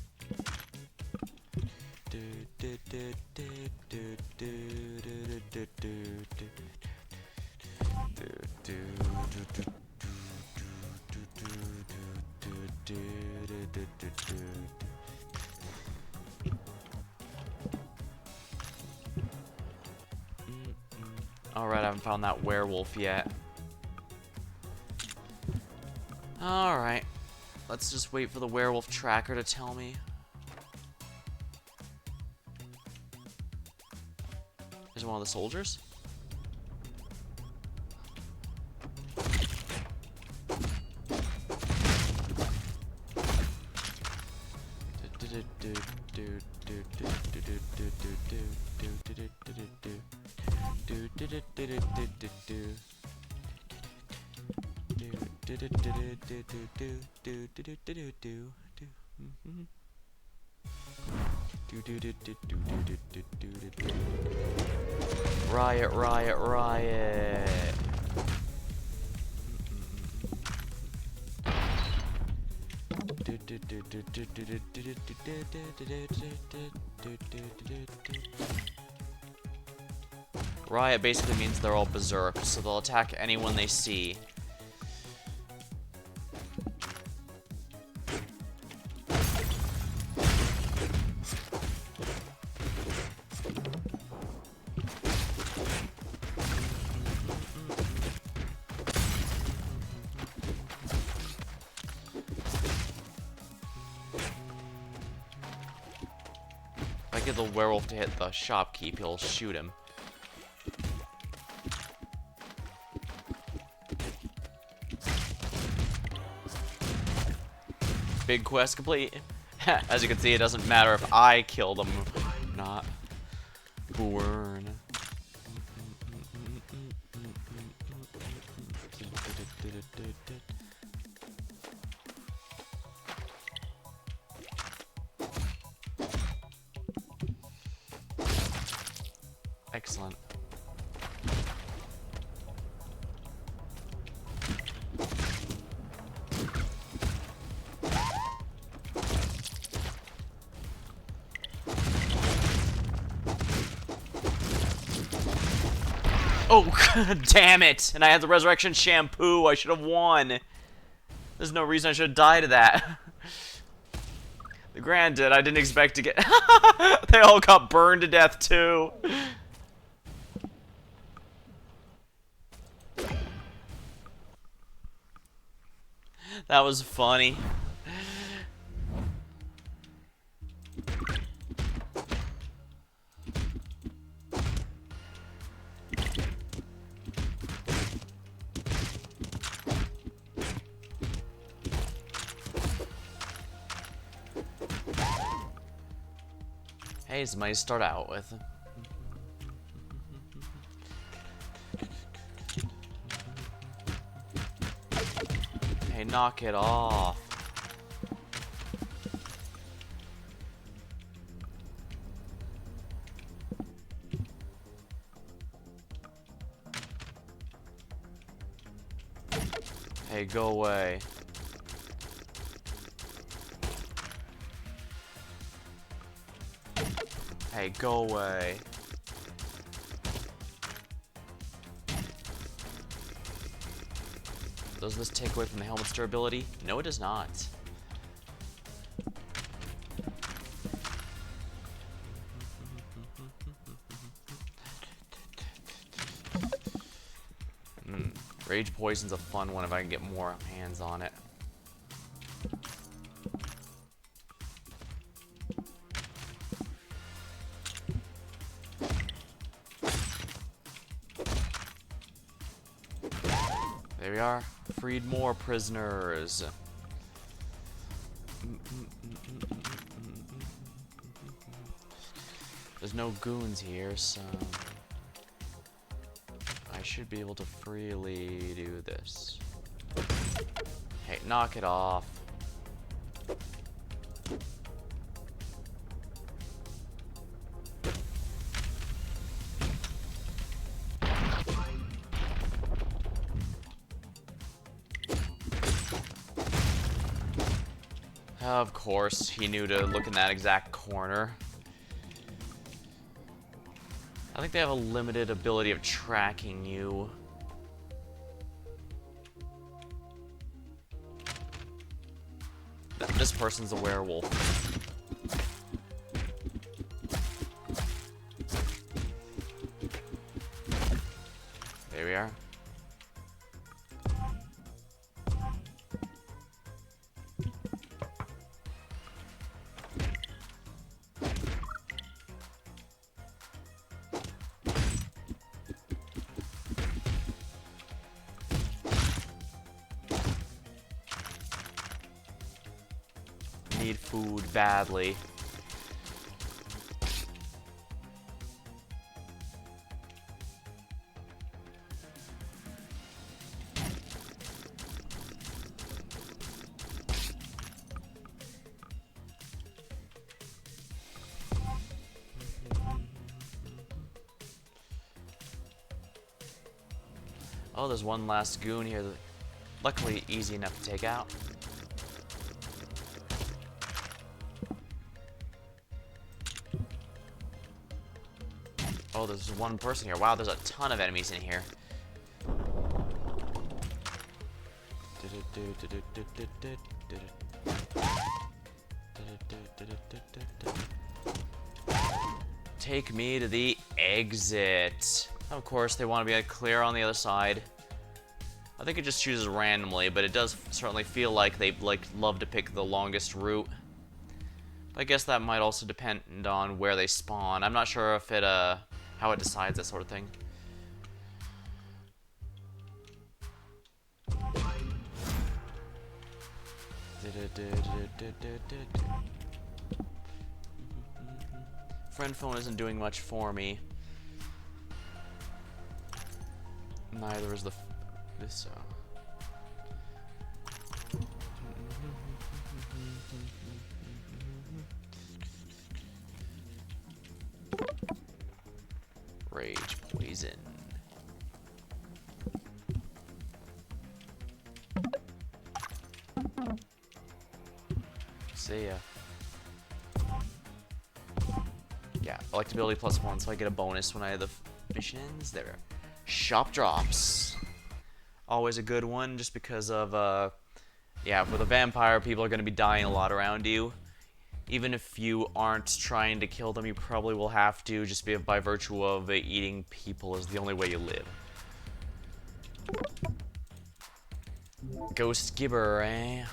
Alright, I haven't found that werewolf yet. Alright. Let's just wait for the werewolf tracker to tell me. Is it one of the soldiers? Riot, riot, riot. Riot basically means they're all berserk, so they'll attack anyone they see. If I get the werewolf to hit the shopkeep, he'll shoot him. Big quest complete. As you can see, it doesn't matter if I kill them or not. Burn. Excellent. Oh, damn it! And I had the resurrection shampoo. I should have won. There's no reason I should have died to that. Granted, I didn't expect to get... They all got burned to death, too. That was funny. Hey, somebody to start out with. Hey, knock it off. Hey, go away. Hey, go away. Does this take away from the helmet's durability? No, it does not. Rage Poison's a fun one if I can get more hands on it. There we are. Freed more prisoners. There's no goons here, so I should be able to freely do this. Hey, knock it off. Of course, he knew to look in that exact corner. I think they have a limited ability of tracking you. This person's a werewolf. There we are. Need food badly. Oh, there's one last goon here that luckily easy enough to take out. Oh, there's one person here. Wow, there's a ton of enemies in here. Take me to the exit. Of course, they want to be clear on the other side. I think it just chooses randomly, but it does certainly feel like they love to pick the longest route. But I guess that might also depend on where they spawn. I'm not sure if it how it decides that sort of thing. Friend phone isn't doing much for me. Neither is this. Rage poison. See ya. Yeah, electability +1, so I get a bonus when I have the missions. There. Shop drops. Always a good one, just because of, yeah, with a vampire, people are going to be dying a lot around you. Even if you aren't trying to kill them, you probably will have to, just by virtue of eating people is the only way you live. Ghost Gibber, eh?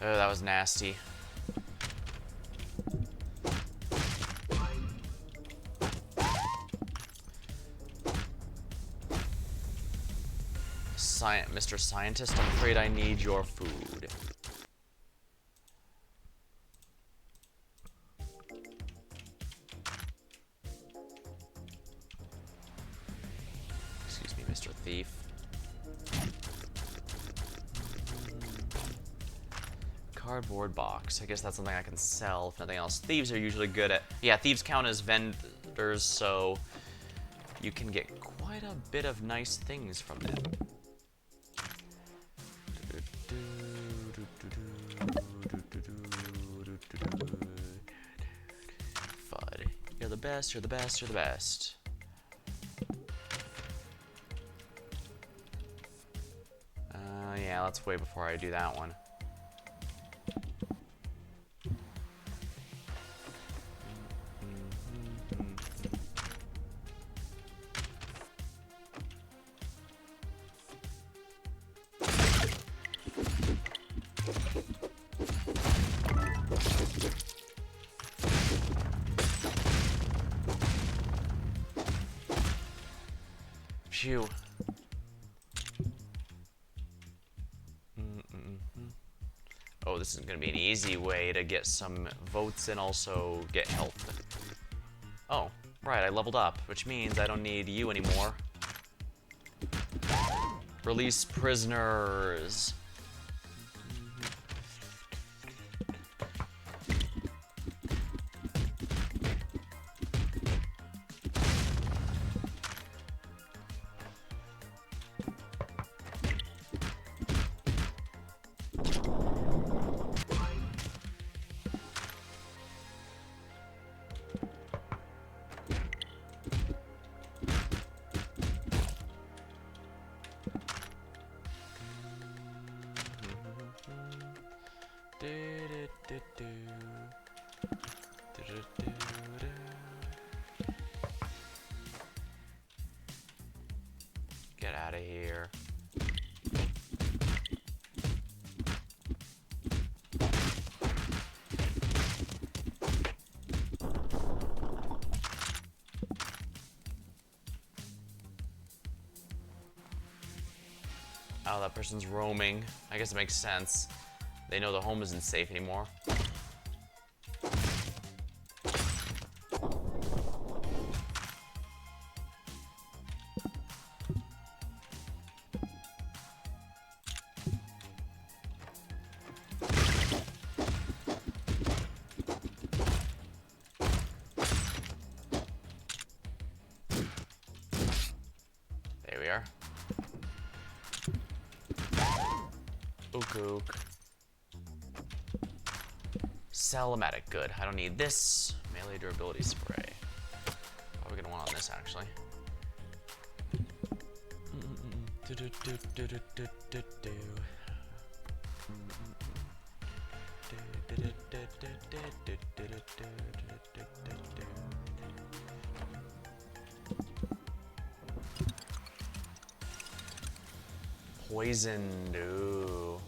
Oh, that was nasty. Mr. Scientist, I'm afraid I need your food. Excuse me, Mr. Thief. Cardboard box. I guess that's something I can sell, if nothing else. Thieves are usually good at... Yeah, thieves count as vendors, so you can get quite a bit of nice things from them. FUD. You're the best, you're the best, you're the best. Yeah, let's wait before I do that one. Phew. Oh, this is going to be an easy way to get some votes and also get health. Oh, right, I leveled up, which means I don't need you anymore. Release prisoners. Get out of here. Oh, that person's roaming. I guess it makes sense. They know the home isn't safe anymore. There we are. Ook. Salamatic, good. I don't need this. Melee durability spray. Probably gonna want on this actually. Poisoned, ooh.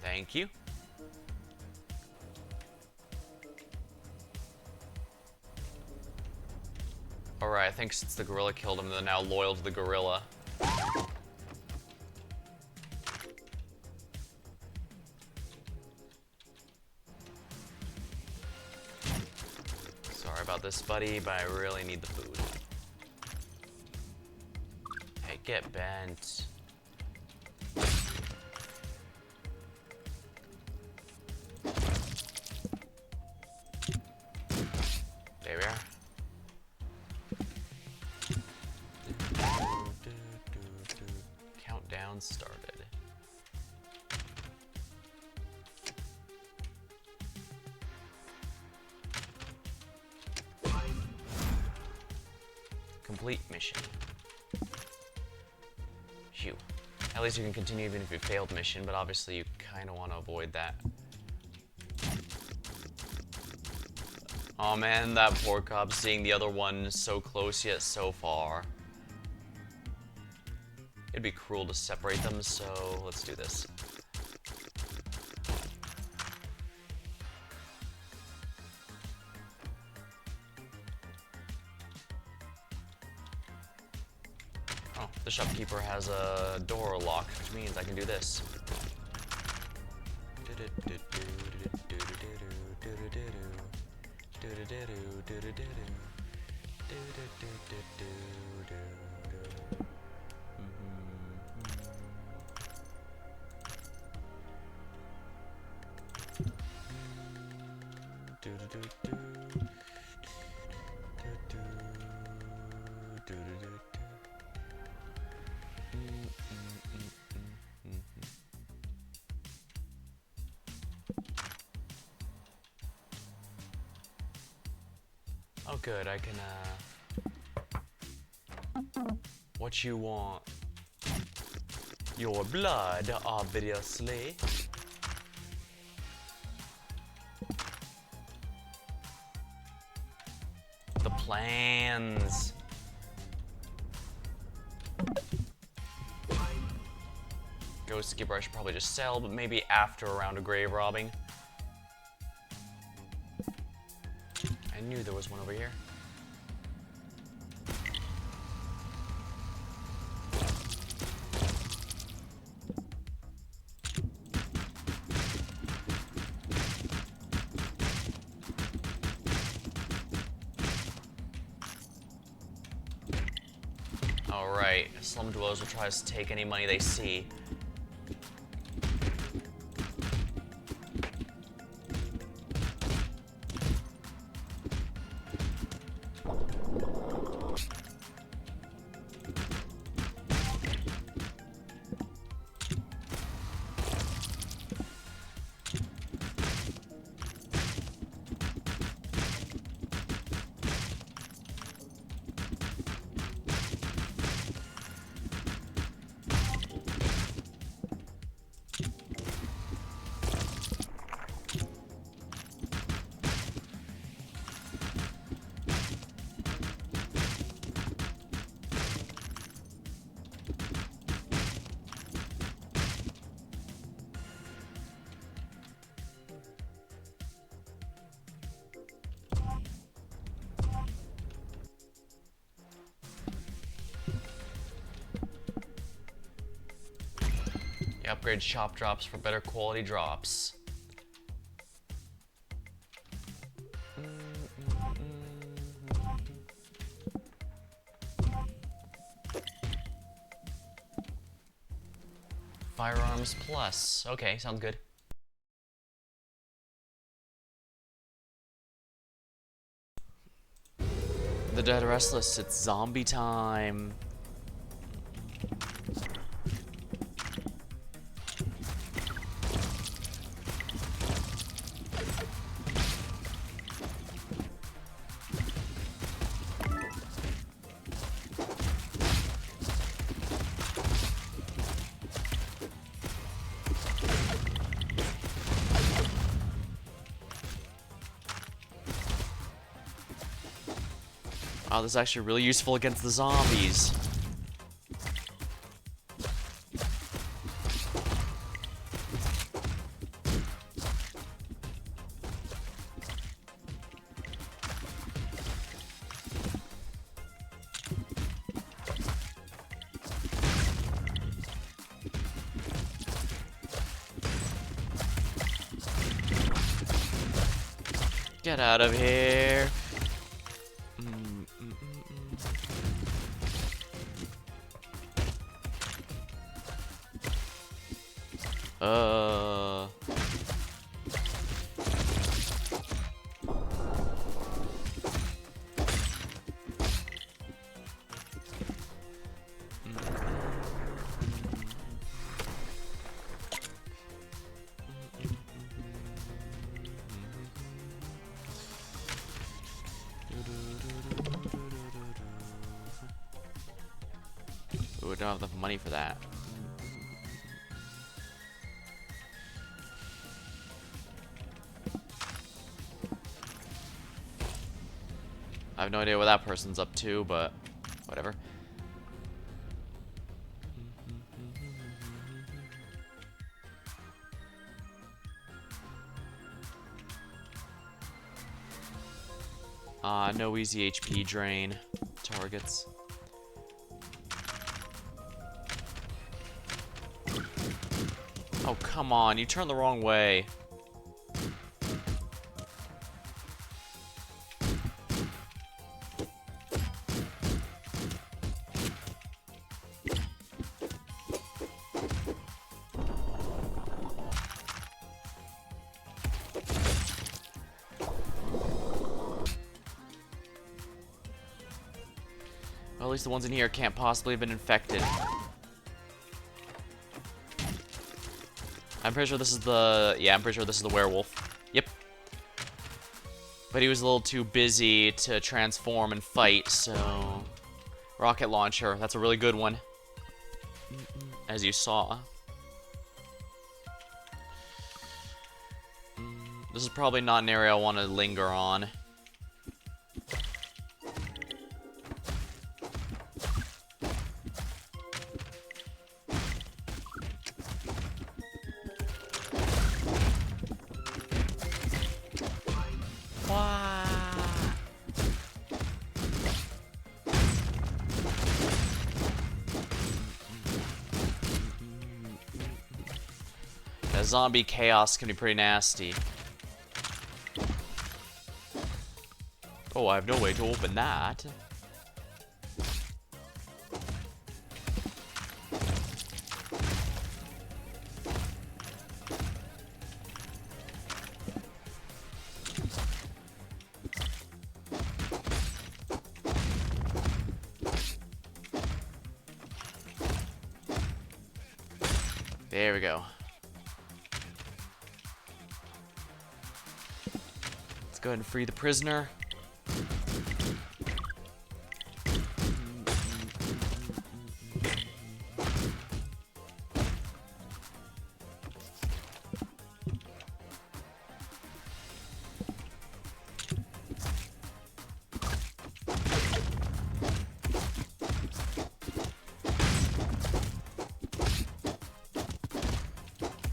Thank you. Alright, I think since the gorilla killed him, they're now loyal to the gorilla. Sorry about this, buddy, but I really need the food. Hey, get bent. There we are. Countdown started. Complete mission. Phew. At least you can continue even if you failed mission, but obviously you kind of want to avoid that. Oh man, that poor cop seeing the other one so close yet so far. It'd be cruel to separate them, so let's do this. Oh, the shopkeeper has a door lock, which means I can do this. Oh good, I can what you want? Your blood, obviously. The plans. Ghost Skipper I should probably just sell, but maybe after a round of grave robbing. I knew there was one over here. Alright, slum dwellers will try to take any money they see. upgrade shop drops for better quality drops. Firearms plus. Okay, sounds good. The Dead Restless, it's zombie time. Oh, this is actually really useful against the zombies. Get out of here. Ooh, I don't have enough money for that. I have no idea what that person's up to, but whatever. No easy HP drain targets. Oh, come on, you turned the wrong way. Well, at least the ones in here can't possibly have been infected. I'm pretty sure this is the... Yeah, I'm pretty sure this is the werewolf. Yep. But he was a little too busy to transform and fight, so... Rocket launcher. That's a really good one. As you saw. This is probably not an area I want to linger on. Zombie chaos can be pretty nasty. Oh, I have no way to open that. There we go. Go ahead and free the prisoner.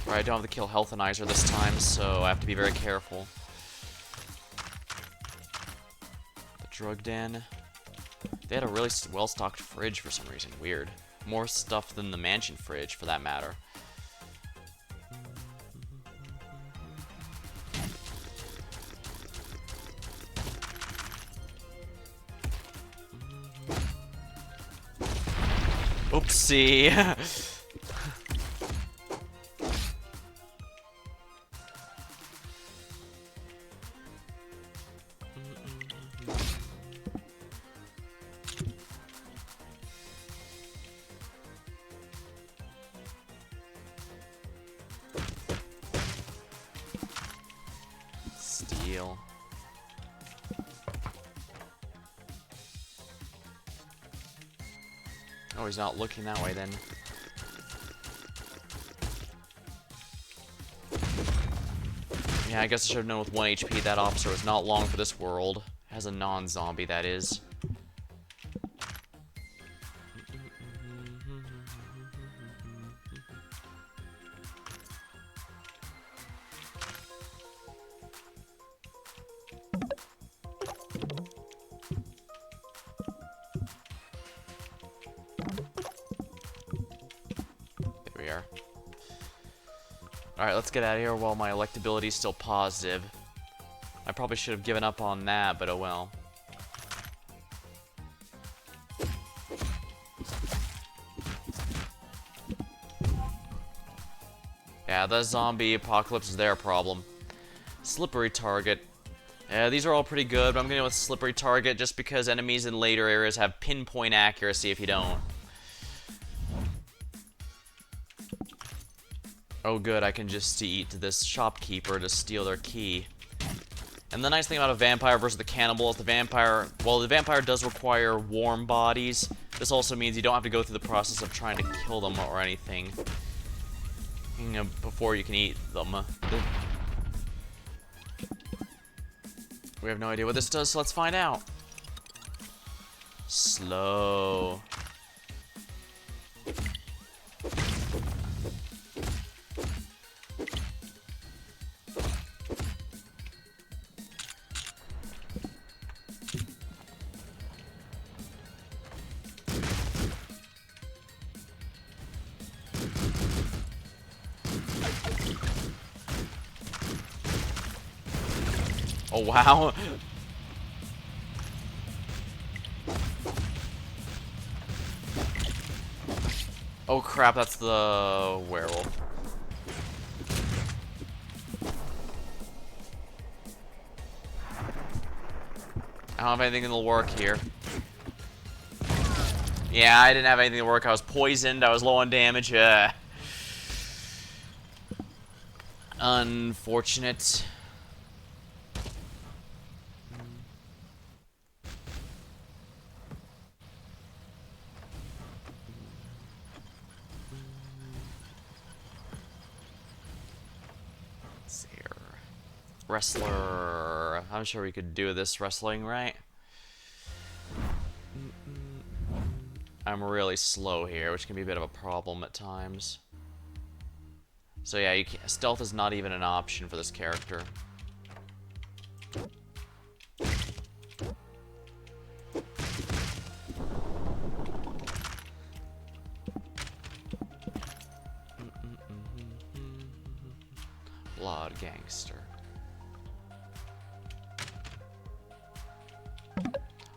Right, I don't have the kill healthanizer this time, so I have to be very careful. Drug den. They had a really well-stocked fridge for some reason. Weird. More stuff than the mansion fridge, for that matter. Oopsie. Steal. Oh, he's not looking that way then. Yeah, I guess I should have known with 1 HP that officer was not long for this world. As a non-zombie, that is. There we are. Alright, let's get out of here while my electability is still positive. I probably should have given up on that, but oh well. Yeah, the zombie apocalypse is their problem. Slippery target. Yeah, these are all pretty good, but I'm going to go with slippery target just because enemies in later areas have pinpoint accuracy if you don't. Oh good, I can just eat this shopkeeper to steal their key. And the nice thing about a vampire versus the cannibal is the vampire does require warm bodies. This also means you don't have to go through the process of trying to kill them or anything, you know, before you can eat them. We have no idea what this does, so let's find out. Slow. Oh wow. Oh crap, that's the werewolf. I don't have anything that'll work here. Yeah, I didn't have anything to work. I was poisoned. I was low on damage. Unfortunate. Let's see here. Wrestler. I'm sure we could do this wrestling, right? I'm really slow here, which can be a bit of a problem at times. So yeah, stealth is not even an option for this character. Blood gangster.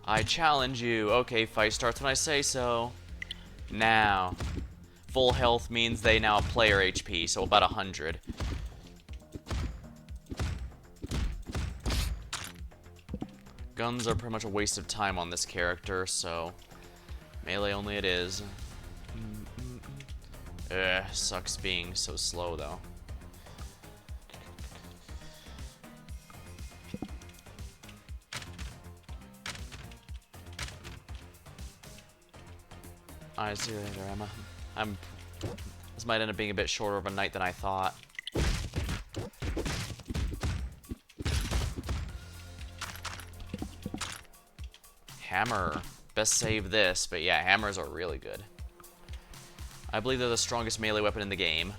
I challenge you. Okay, fight starts when I say so. Now. Full health means they now have player HP, so about 100. Guns are pretty much a waste of time on this character, so melee only it is. Sucks being so slow though. I see you later, Emma. This might end up being a bit shorter of a night than I thought. Hammer. Best save this, but yeah, hammers are really good. I believe they're the strongest melee weapon in the game.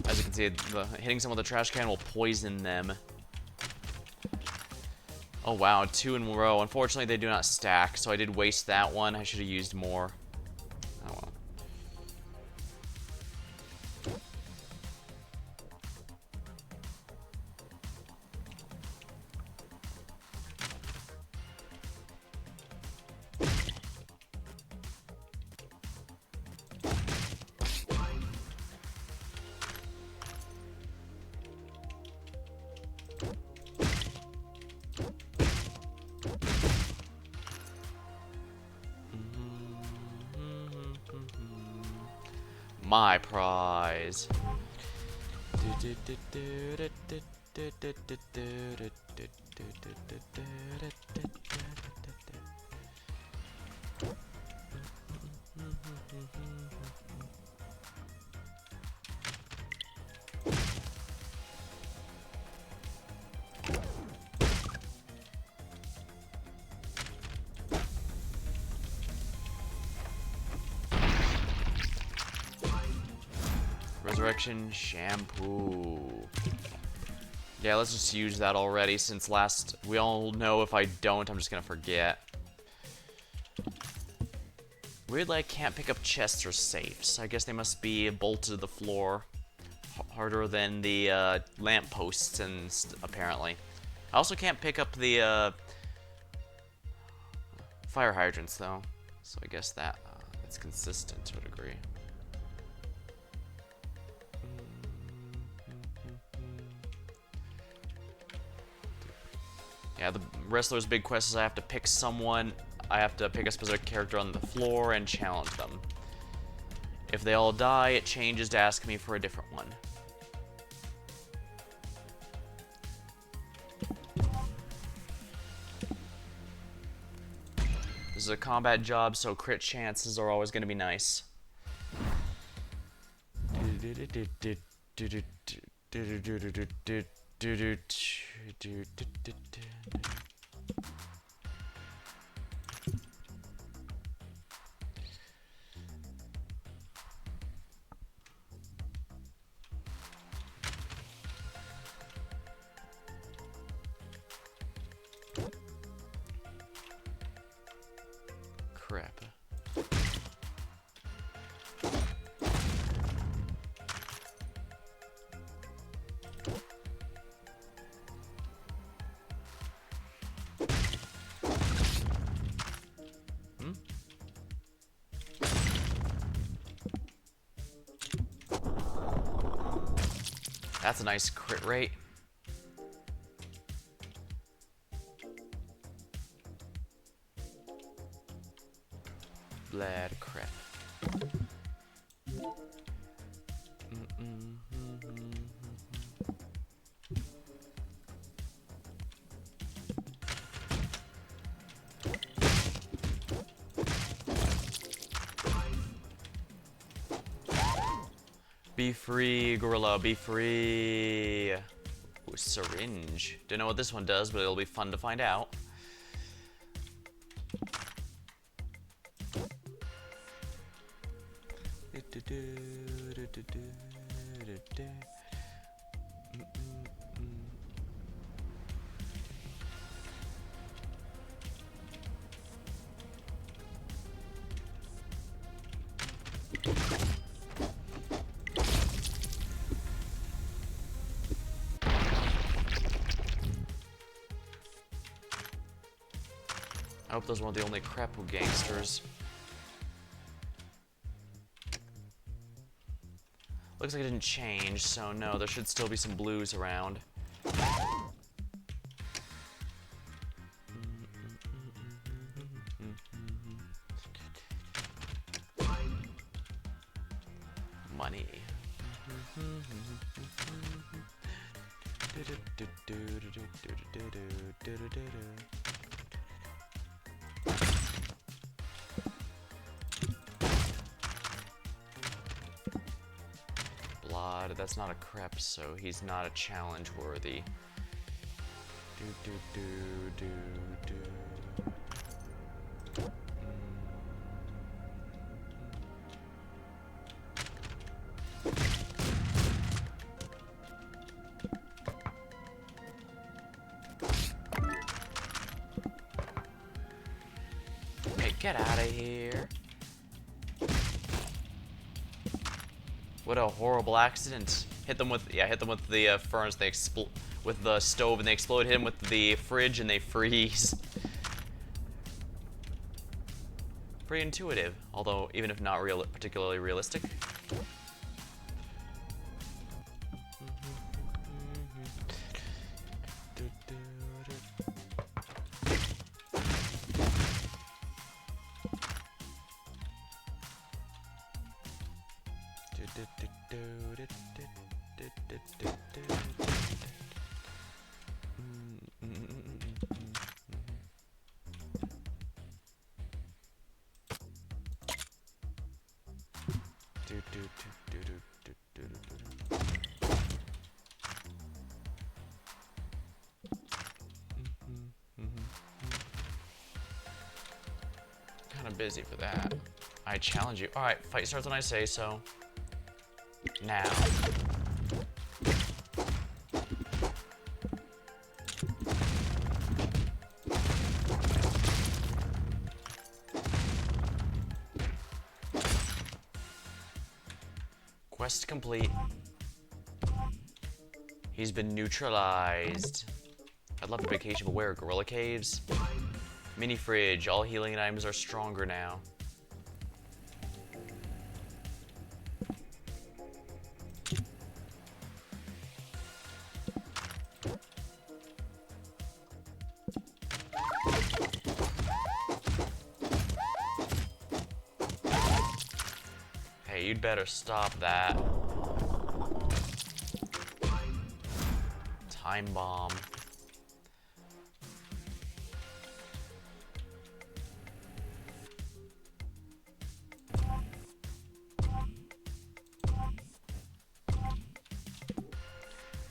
As you can see, hitting someone with a trash can will poison them. Oh wow, 2 in a row. Unfortunately, they do not stack, so I did waste that one. I should have used more. My prize. Resurrection shampoo. Yeah, let's just use that already since we all know if I don't, I'm just gonna forget. Weirdly, I can't pick up chests or safes. I guess they must be bolted to the floor. Harder than the lampposts and apparently. I also can't pick up the fire hydrants though. So I guess that it's consistent to a degree. Yeah, the wrestler's big quest is I have to pick a specific character on the floor and challenge them. If they all die, it changes to ask me for a different one. This is a combat job, so crit chances are always going to be nice. Crap. That's a nice crit rate. Blood crap. Be free, gorilla, be free. Ooh, syringe. Don't know what this one does, but it'll be fun to find out. I hope those weren't the only Krepu gangsters. Looks like it didn't change, so no, there should still be some blues around. Money. Blood, that's not a crep, so he's not a challenge worthy. Hey, get out of here. What a horrible accident. Hit them with the furnace, they explode with the stove and they explode, hit them with the fridge and they freeze. Pretty intuitive, although even if not particularly realistic. Kind of busy for that. I challenge you. Alright, fight starts when I say so. Now. Quest complete. He's been neutralized. I'd love a vacation, but where? Gorilla Caves? Mini fridge. All healing items are stronger now. Hey, you'd better stop that. Time bomb.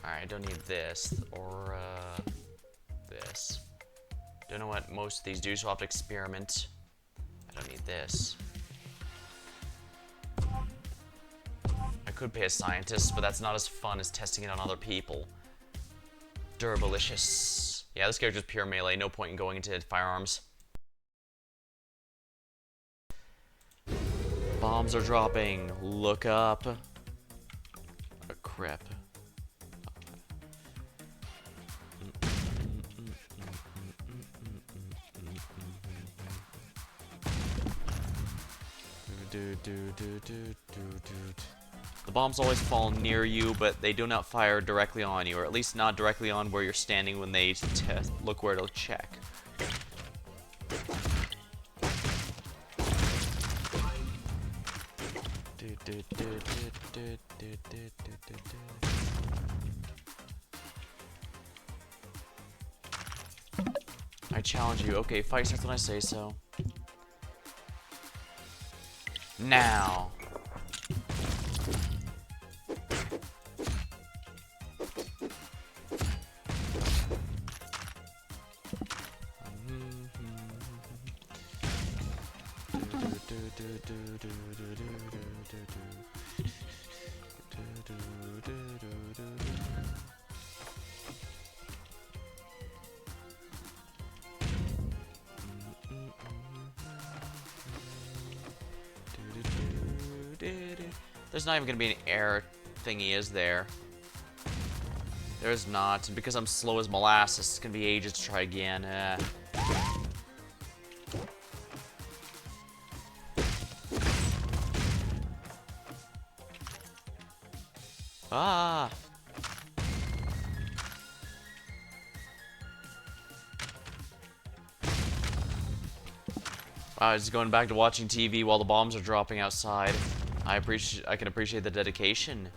Alright, I don't need this, or, this. Don't know what most of these do, so I'll have to experiment. I don't need this. I could pay a scientist, but that's not as fun as testing it on other people. Durabalicious. Yeah, this character's pure melee, no point in going into firearms. Bombs are dropping. Look up. A crap. The bombs always fall near you, but they do not fire directly on you, or at least not directly on where you're standing when they look where to check. I challenge you. Okay, fight starts when I say so. Now. There's not even gonna be an air thingy, is there? There's not. Because I'm slow as molasses, it's gonna be ages to try again. Ah! Wow, just going back to watching TV while the bombs are dropping outside. I can appreciate the dedication.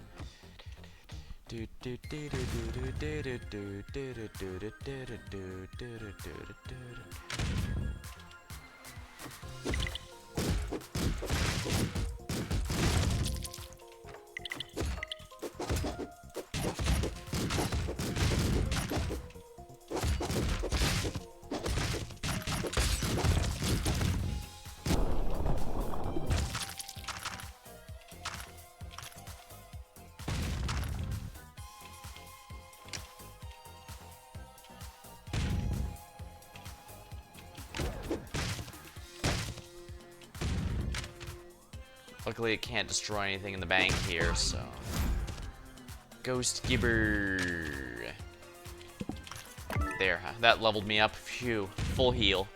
Luckily, it can't destroy anything in the bank here, so... Ghost Gibber. There, that leveled me up. Phew, full heal.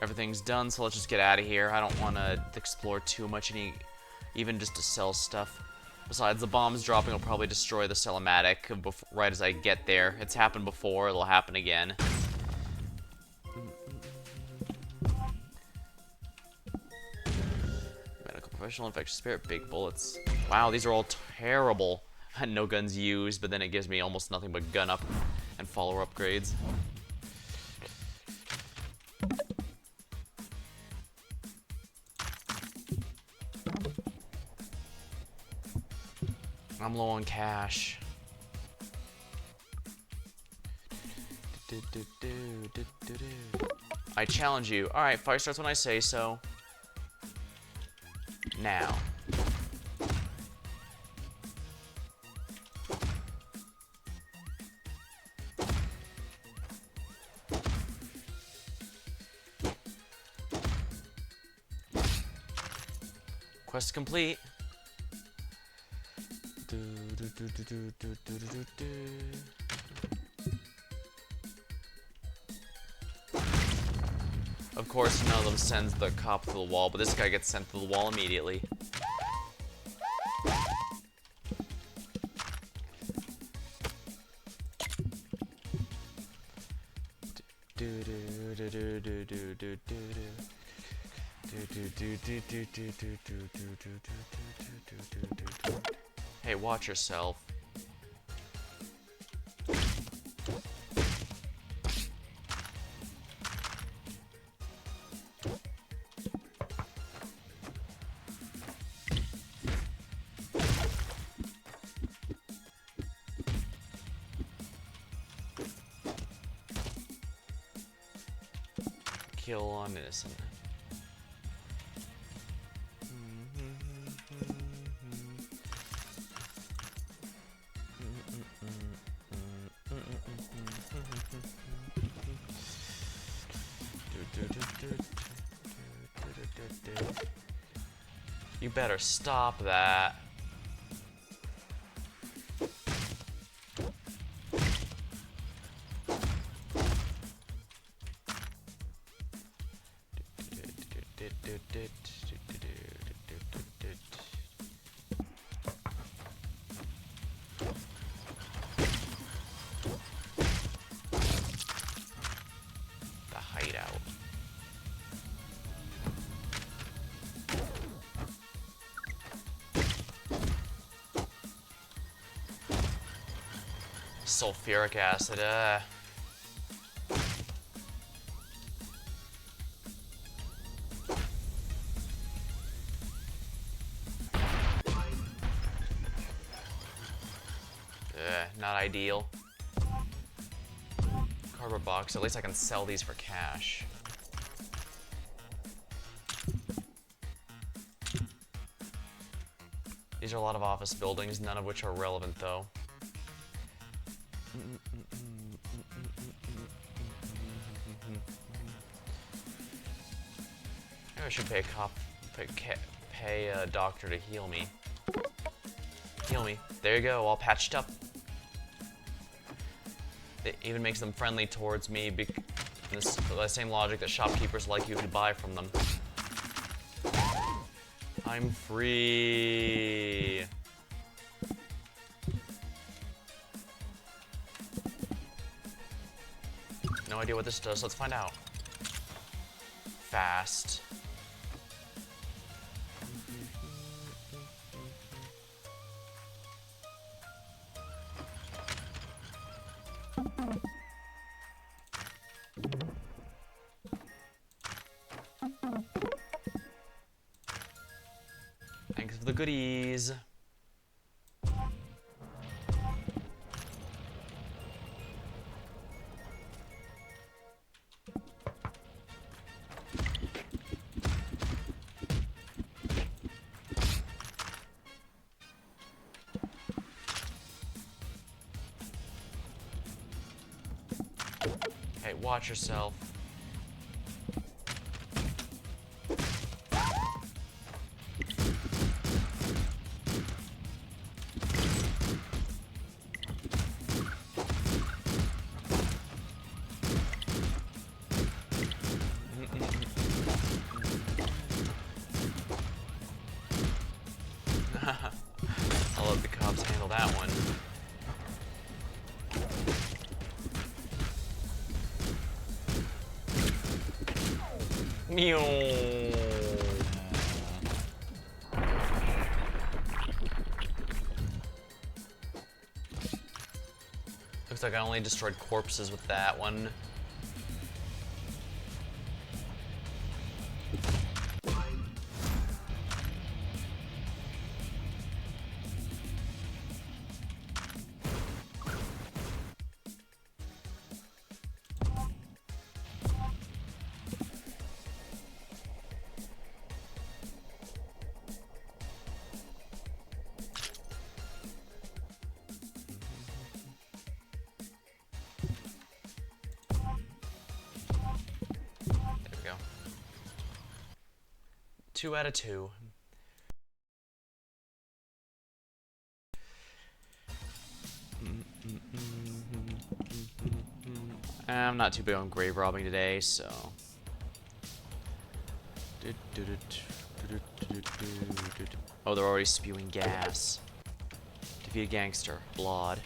Everything's done, so let's just get out of here. I don't want to explore too much, even just to sell stuff. Besides, the bombs dropping will probably destroy the Celematic right as I get there. It's happened before, it'll happen again. Professional infectious spirit, big bullets. Wow, these are all terrible. No guns used, but then it gives me almost nothing but gun up and follower upgrades. I'm low on cash. I challenge you. Alright, fire starts when I say so. Now. Quest complete. Of course, none of them sends the cop to the wall, but this guy gets sent to the wall immediately. Hey, watch yourself. Kill on innocent. You better stop that. The hideout. Sulfuric acid, not ideal. Cardboard box, at least I can sell these for cash. These are a lot of office buildings, none of which are relevant though. Maybe I should pay a cop, pay a doctor to heal me. Heal me. There you go, all patched up. It even makes them friendly towards me, the same logic that shopkeepers like you to buy from them. I'm free. No idea what this does, let's find out. Fast. Thanks for the goodies. Hey, watch yourself. I'll let the cops handle that one. Meow. Looks like I only destroyed corpses with that one. There we go. 2 out of 2. I'm not too big on grave robbing today, so. Oh, they're already spewing gas. Defeat a gangster. Blood.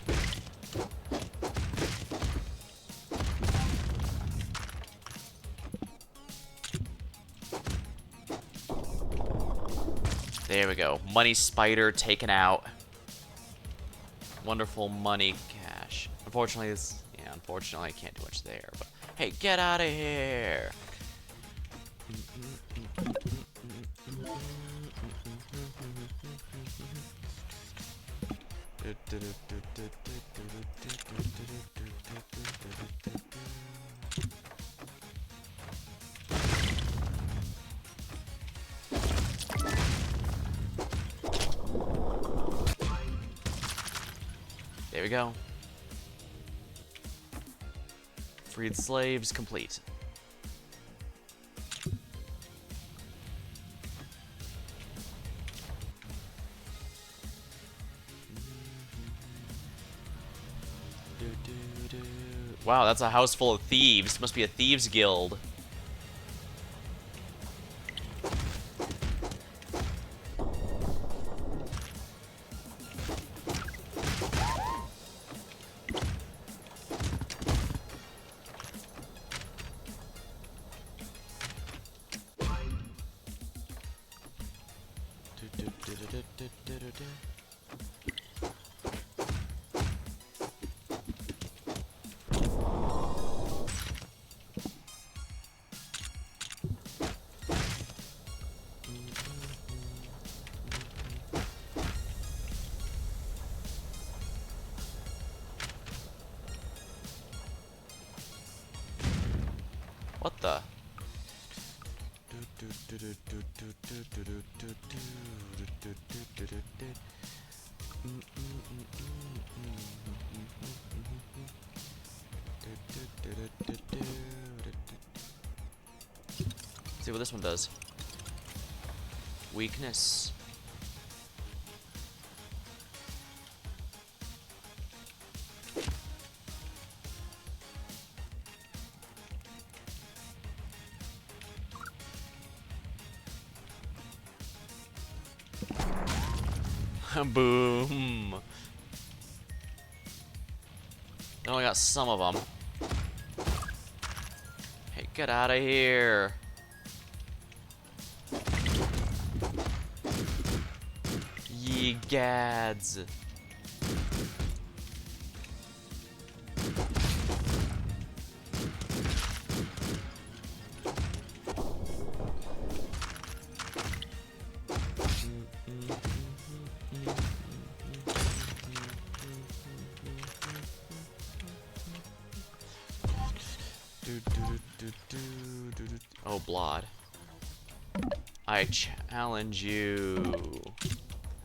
There we go. Money spider taken out. Wonderful money cash. Unfortunately, unfortunately I can't do much there, but hey, get out of here. There we go. Freed slaves complete. Wow, that's a house full of thieves. Must be a thieves guild. What the? See what this one does. Weakness. Boom. I only got some of them. Hey, get out of here. Ye gads. Oh, blood. I challenge you.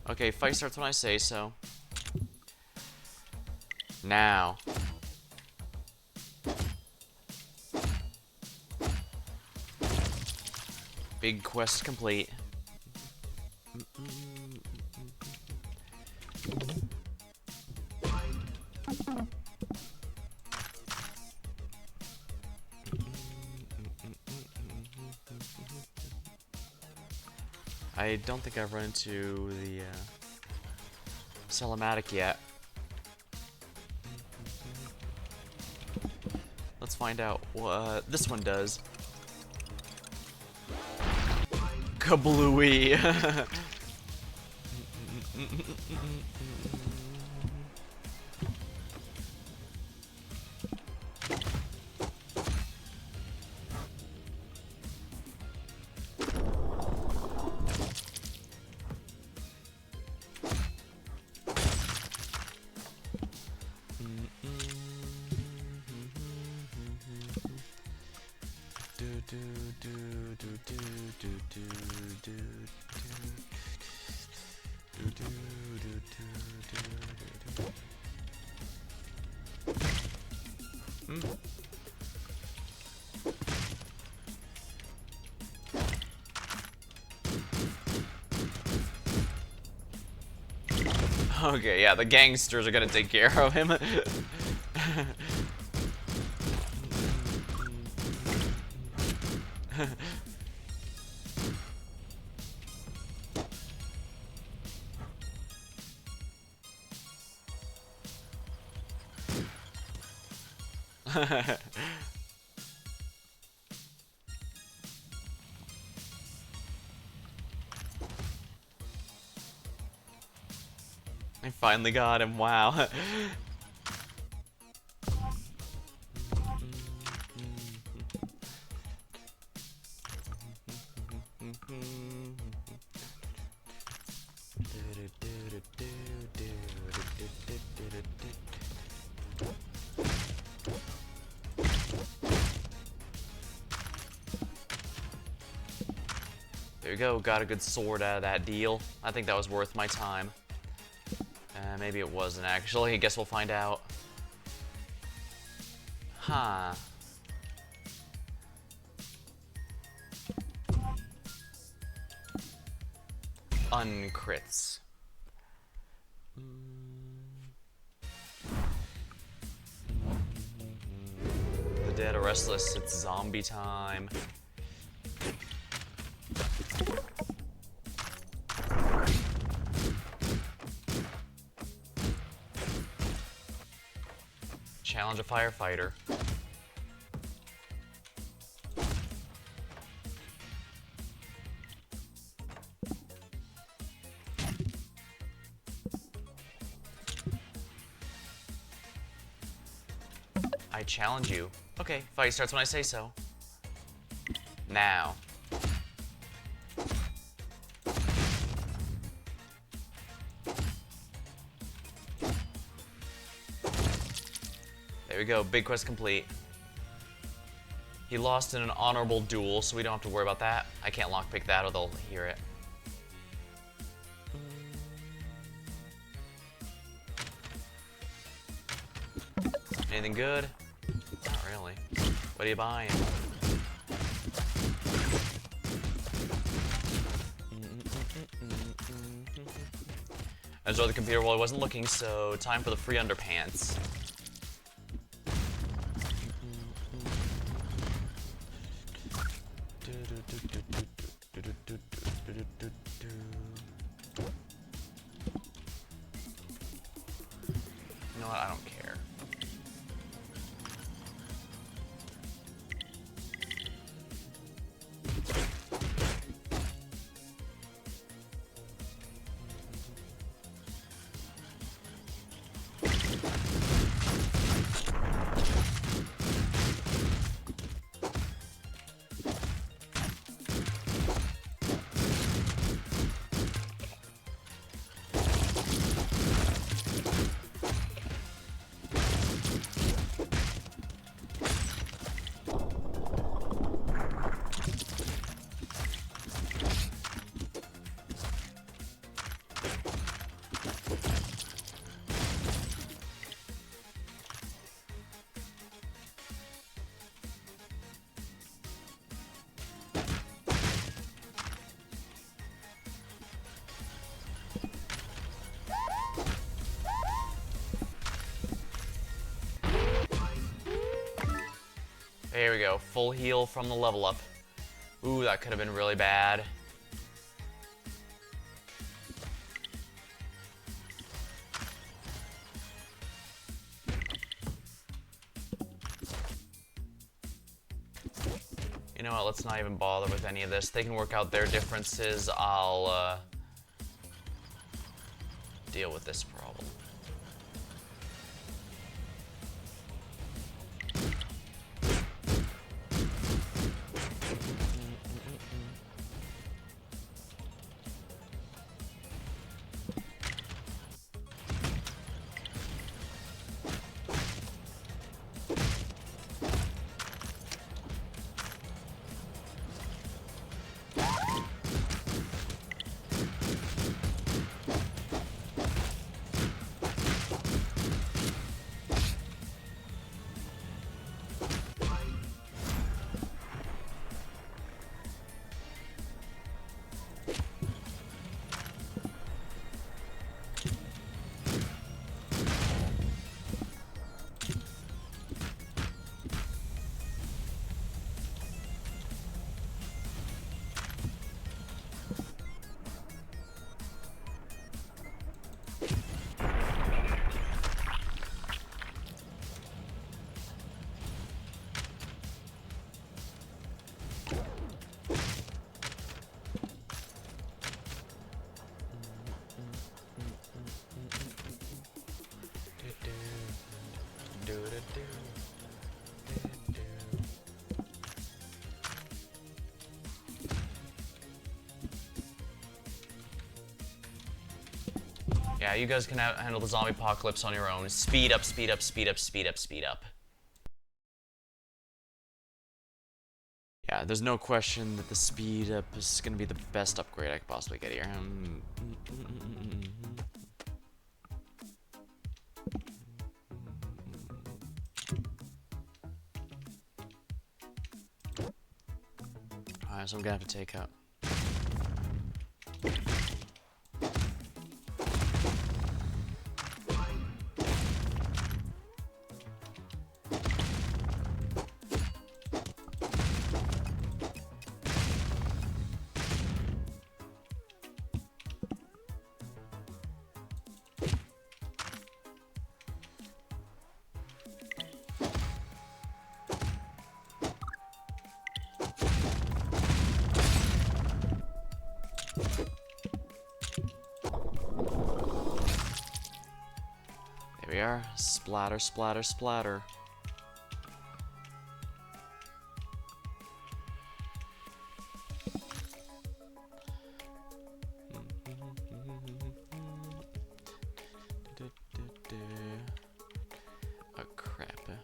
Okay, fight starts when I say so. Now. Big quest complete. I don't think I've run into the Selematic yet. Let's find out what this one does. Kablooey! Okay, yeah, the gangsters are gonna take care of him. I finally got him, wow. There you go, got a good sword out of that deal. I think that was worth my time. Maybe it wasn't actually, I guess we'll find out. Huh. Uncrits. The dead are restless, it's zombie time. Challenge a firefighter. I challenge you. Okay, fight starts when I say so. Now. There we go, big quest complete. He lost in an honorable duel, so we don't have to worry about that. I can't lockpick that or they'll hear it. Anything good? Not really. What are you buying? I enjoyed the computer while I wasn't looking, so time for the free underpants. You know what? I don't care. There we go, full heal from the level up. Ooh, that could have been really bad. You know what, let's not even bother with any of this. They can work out their differences. I'll deal with this problem. Yeah, you guys can handle the zombie apocalypse on your own. Speed up, speed up, speed up, speed up, speed up. Yeah, there's no question that the speed up is going to be the best upgrade I could possibly get here. Alright, so I'm gonna have to take out. There we are. Splatter, splatter, splatter. Oh, crap. There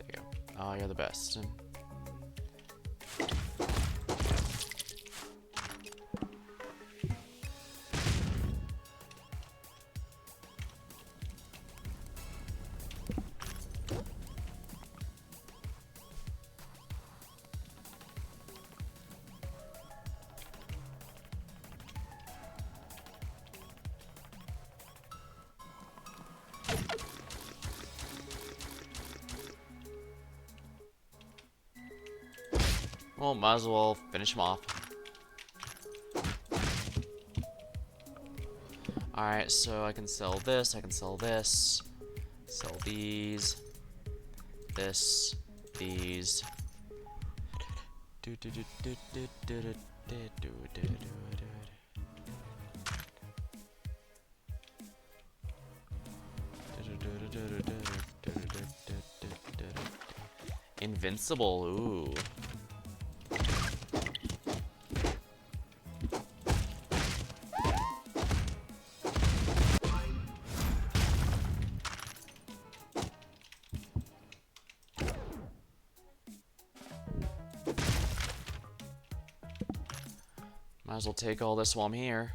you go. Oh, you're the best. Well, might as well finish him off. Alright, so I can sell this, I can sell this, sell these, this, these. Invincible, ooh. Might as well take all this while I'm here.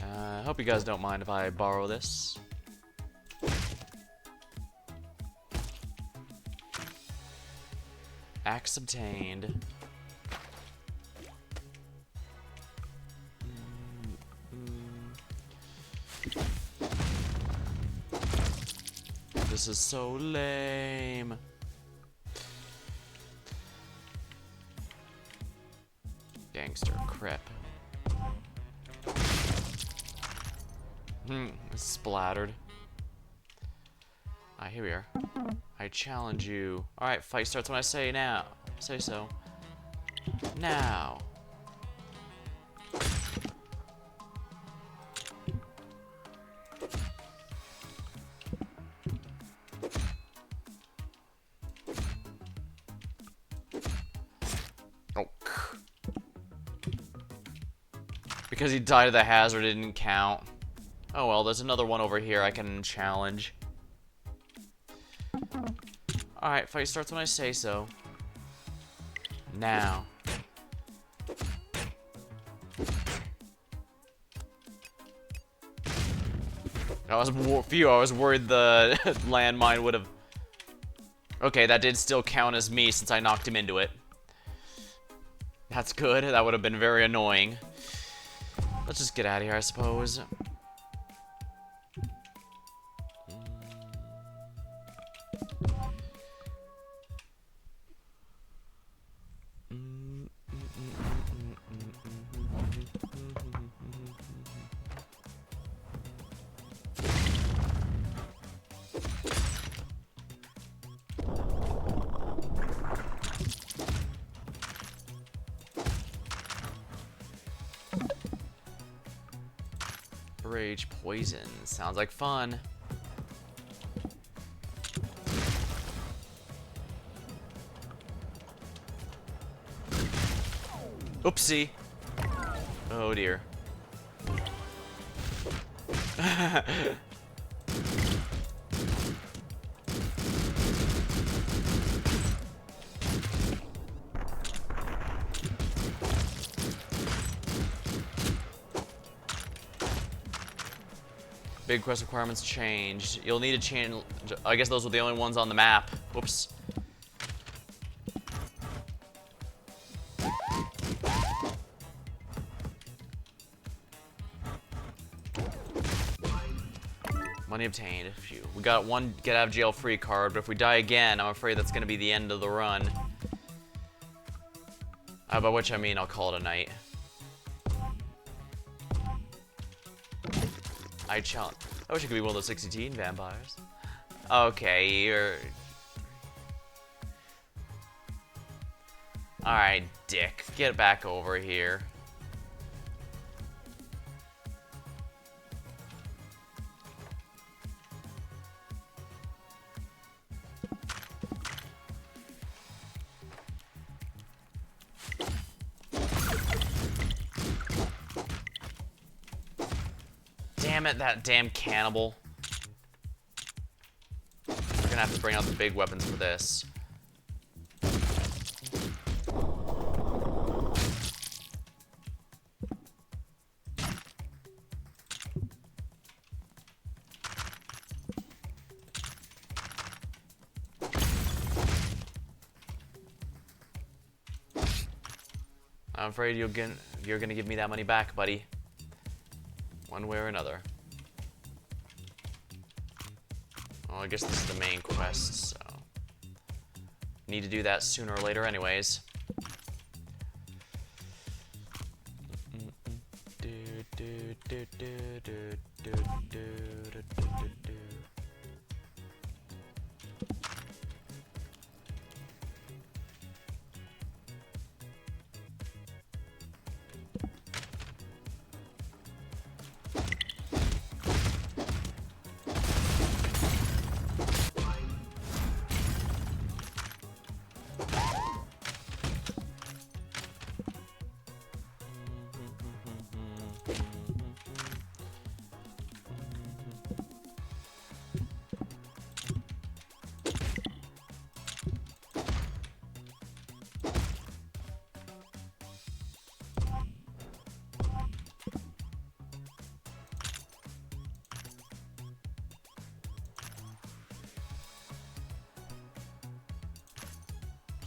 I hope you guys don't mind if I borrow this. Axe obtained. This is so lame. Gangster crap. Splattered. Alright, here we are. I challenge you. Alright, fight starts when I say now. Say so. Now. Oh. Because he died of the hazard, it didn't count. Oh well, there's another one over here I can challenge. Alright, fight starts when I say so. Now. I was worried the landmine would have... Okay, that did still count as me since I knocked him into it. That's good. That would have been very annoying. Let's just get out of here, I suppose. Rage poison. Sounds like fun. Oopsie. Oh dear. Big quest requirements changed. You'll need to change. I guess those were the only ones on the map. Whoops. Money obtained. Phew. We got one get out of jail free card, but if we die again, I'm afraid that's going to be the end of the run. By which I mean I'll call it a night. I wish I could be one of those 16 vampires. Okay, you're... Alright, dick. Get back over here. Damn it, that damn cannibal. We're gonna have to bring out the big weapons for this. I'm afraid you're gonna give me that money back, buddy. One way or another. Well, I guess this is the main quest, so... Need to do that sooner or later anyways.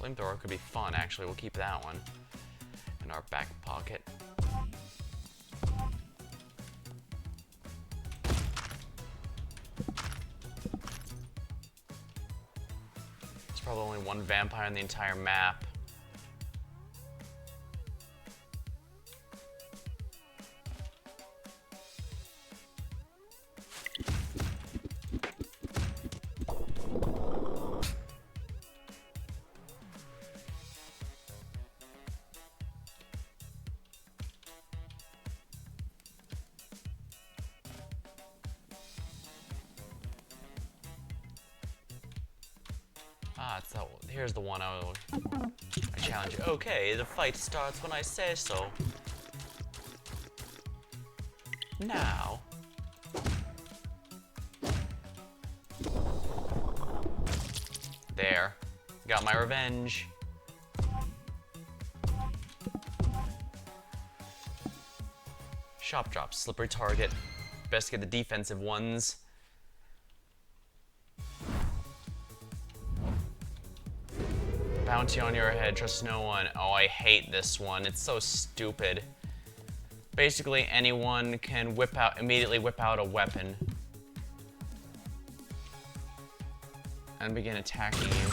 Flamethrower could be fun, actually. We'll keep that one in our back pocket. There's probably only one vampire on the entire map. So here's the one I challenge you. Okay, the fight starts when I say so. Now. There. Got my revenge. Shop drop, slippery target. Best get the defensive ones. bounty on your head. Trust no one. Oh, I hate this one. It's so stupid. Basically, anyone can immediately whip out a weapon and begin attacking you.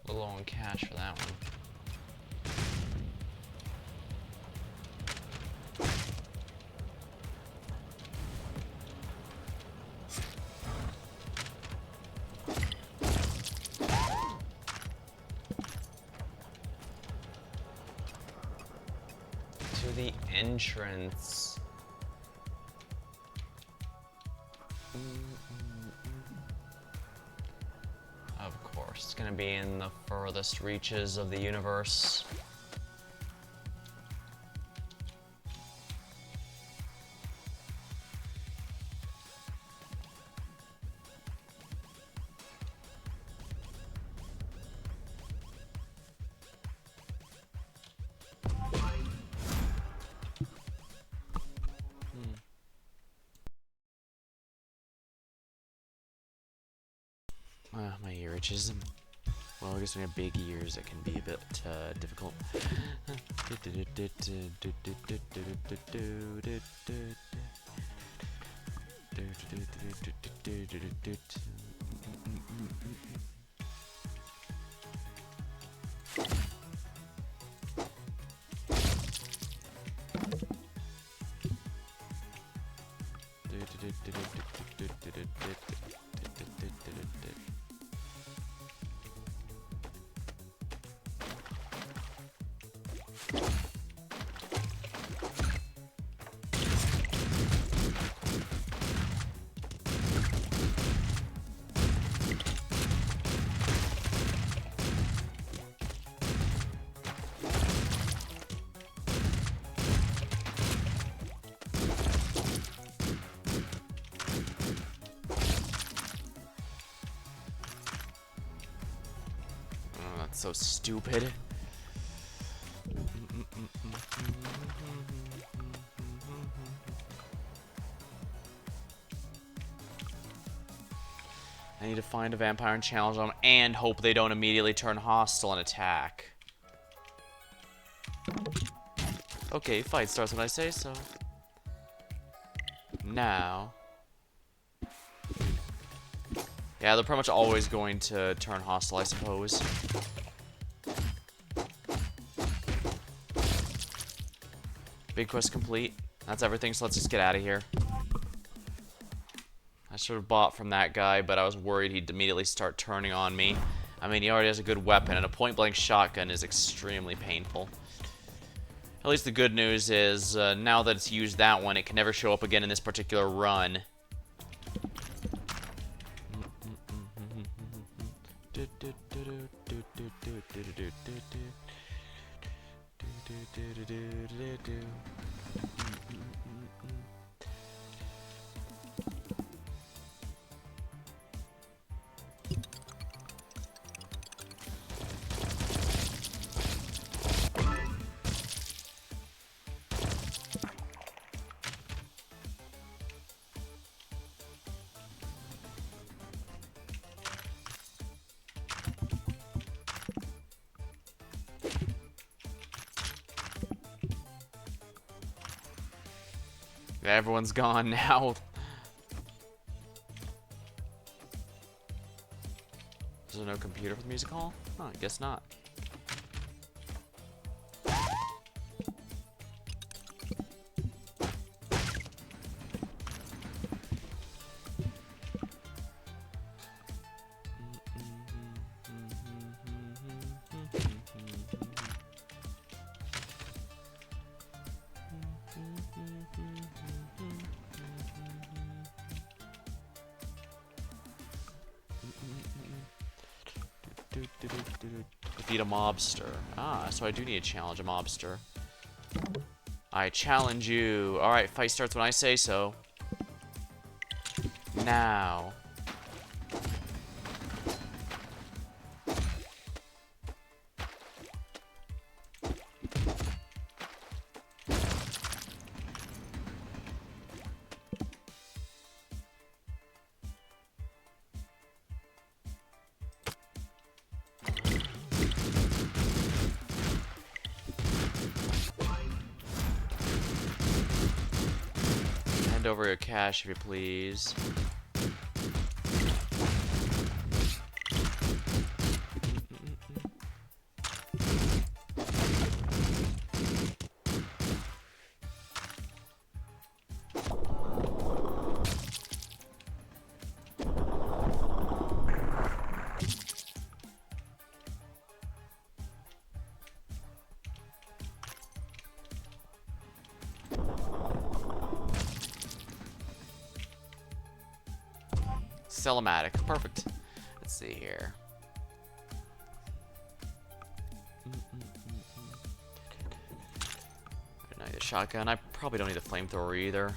A little low on cash for that one. To the entrance. Of course, it's gonna be in the furthest reaches of the universe. My ear itches. Well, I guess when you have big ears, it can be a bit difficult. So stupid. I need to find a vampire and challenge them and hope they don't immediately turn hostile and attack. Okay, fight starts when I say so. Now. Yeah, they're pretty much always going to turn hostile, I suppose. Big quest complete. That's everything, so let's just get out of here. I should have bought from that guy, but I was worried he'd immediately start turning on me. I mean, he already has a good weapon, and a point-blank shotgun is extremely painful. At least the good news is, now that it's used that one, it can never show up again in this particular run. Everyone's gone now. Is there no computer for the music hall? Oh, I guess not. Defeat a mobster. Ah, so I do need to challenge a mobster. I challenge you. Alright, fight starts when I say so. Now. Hand over your cash if you please. Celematic. Perfect. Let's see here. I don't need a shotgun. I probably don't need a flamethrower either.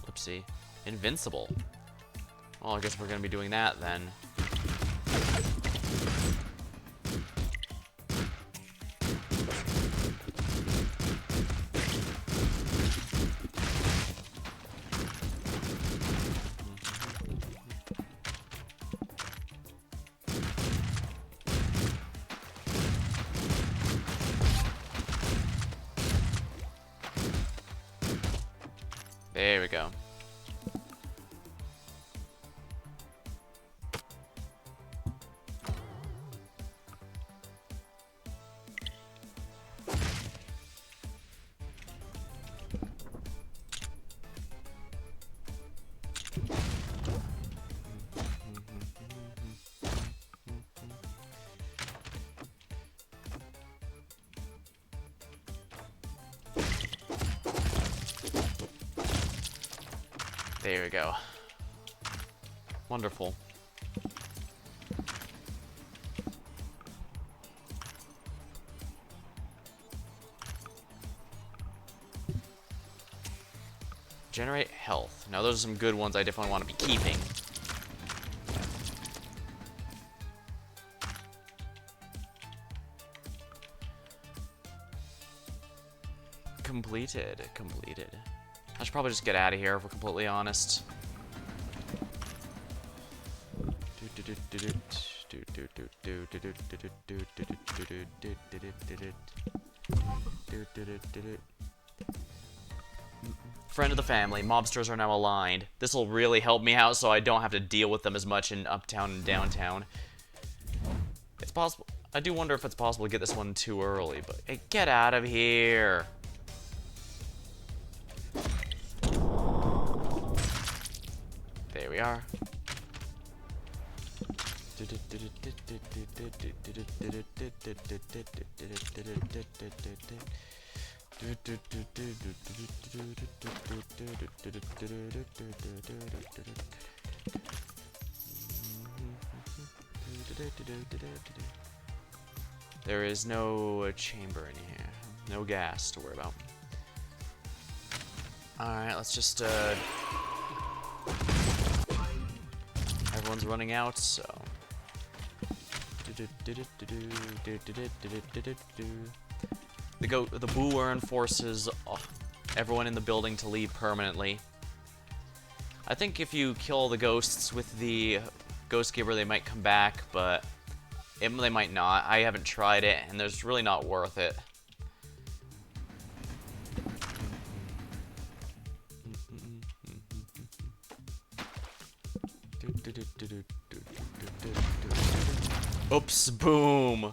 Oopsie. Invincible. Well, I guess we're gonna be doing that then. There we go. There we go. Wonderful. Generate health. Now those are some good ones I definitely want to be keeping. Completed. Completed. I should probably just get out of here if we're completely honest. Friend of the family, mobsters are now aligned. This will really help me out so I don't have to deal with them as much in uptown and downtown. It's possible. I do wonder if it's possible to get this one too early, but hey, get out of here. There we are. There is no chamber in here. No gas to worry about. Alright, let's just everyone's running out, so the Boo Urn forces everyone in the building to leave permanently. I think if you kill the ghosts with the Ghost Giver, they might come back, but they might not. I haven't tried it, and there's really not worth it. Oops, boom.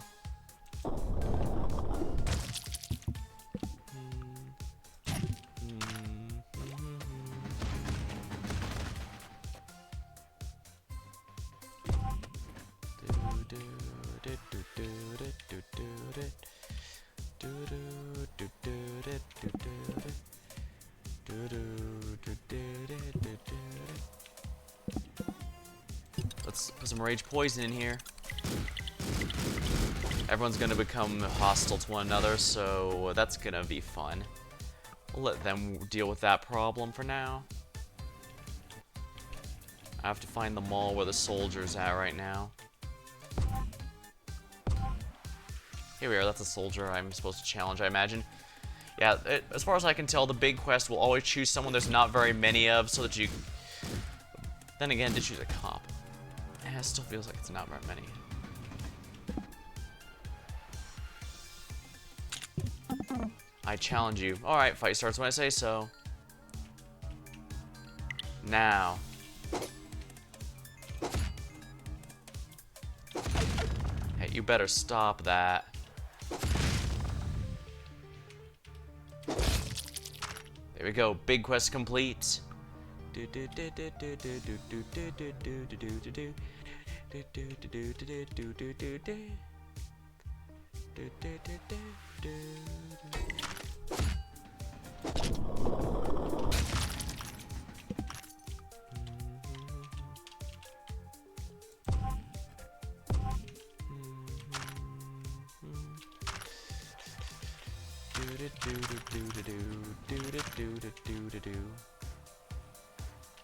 Let's put some Rage Poison in here. Everyone's gonna become hostile to one another, so that's gonna be fun. We'll let them deal with that problem for now. I have to find the mall where the soldier's at right now. Here we are, that's a soldier I'm supposed to challenge, I imagine. Yeah, as far as I can tell, the big quest will always choose someone there's not very many of, so that you... Then again, to choose a cop. It still feels like it's not very many. I challenge you. Alright, fight starts when I say so. Now. Hey, you better stop that. There we go. Big quest complete.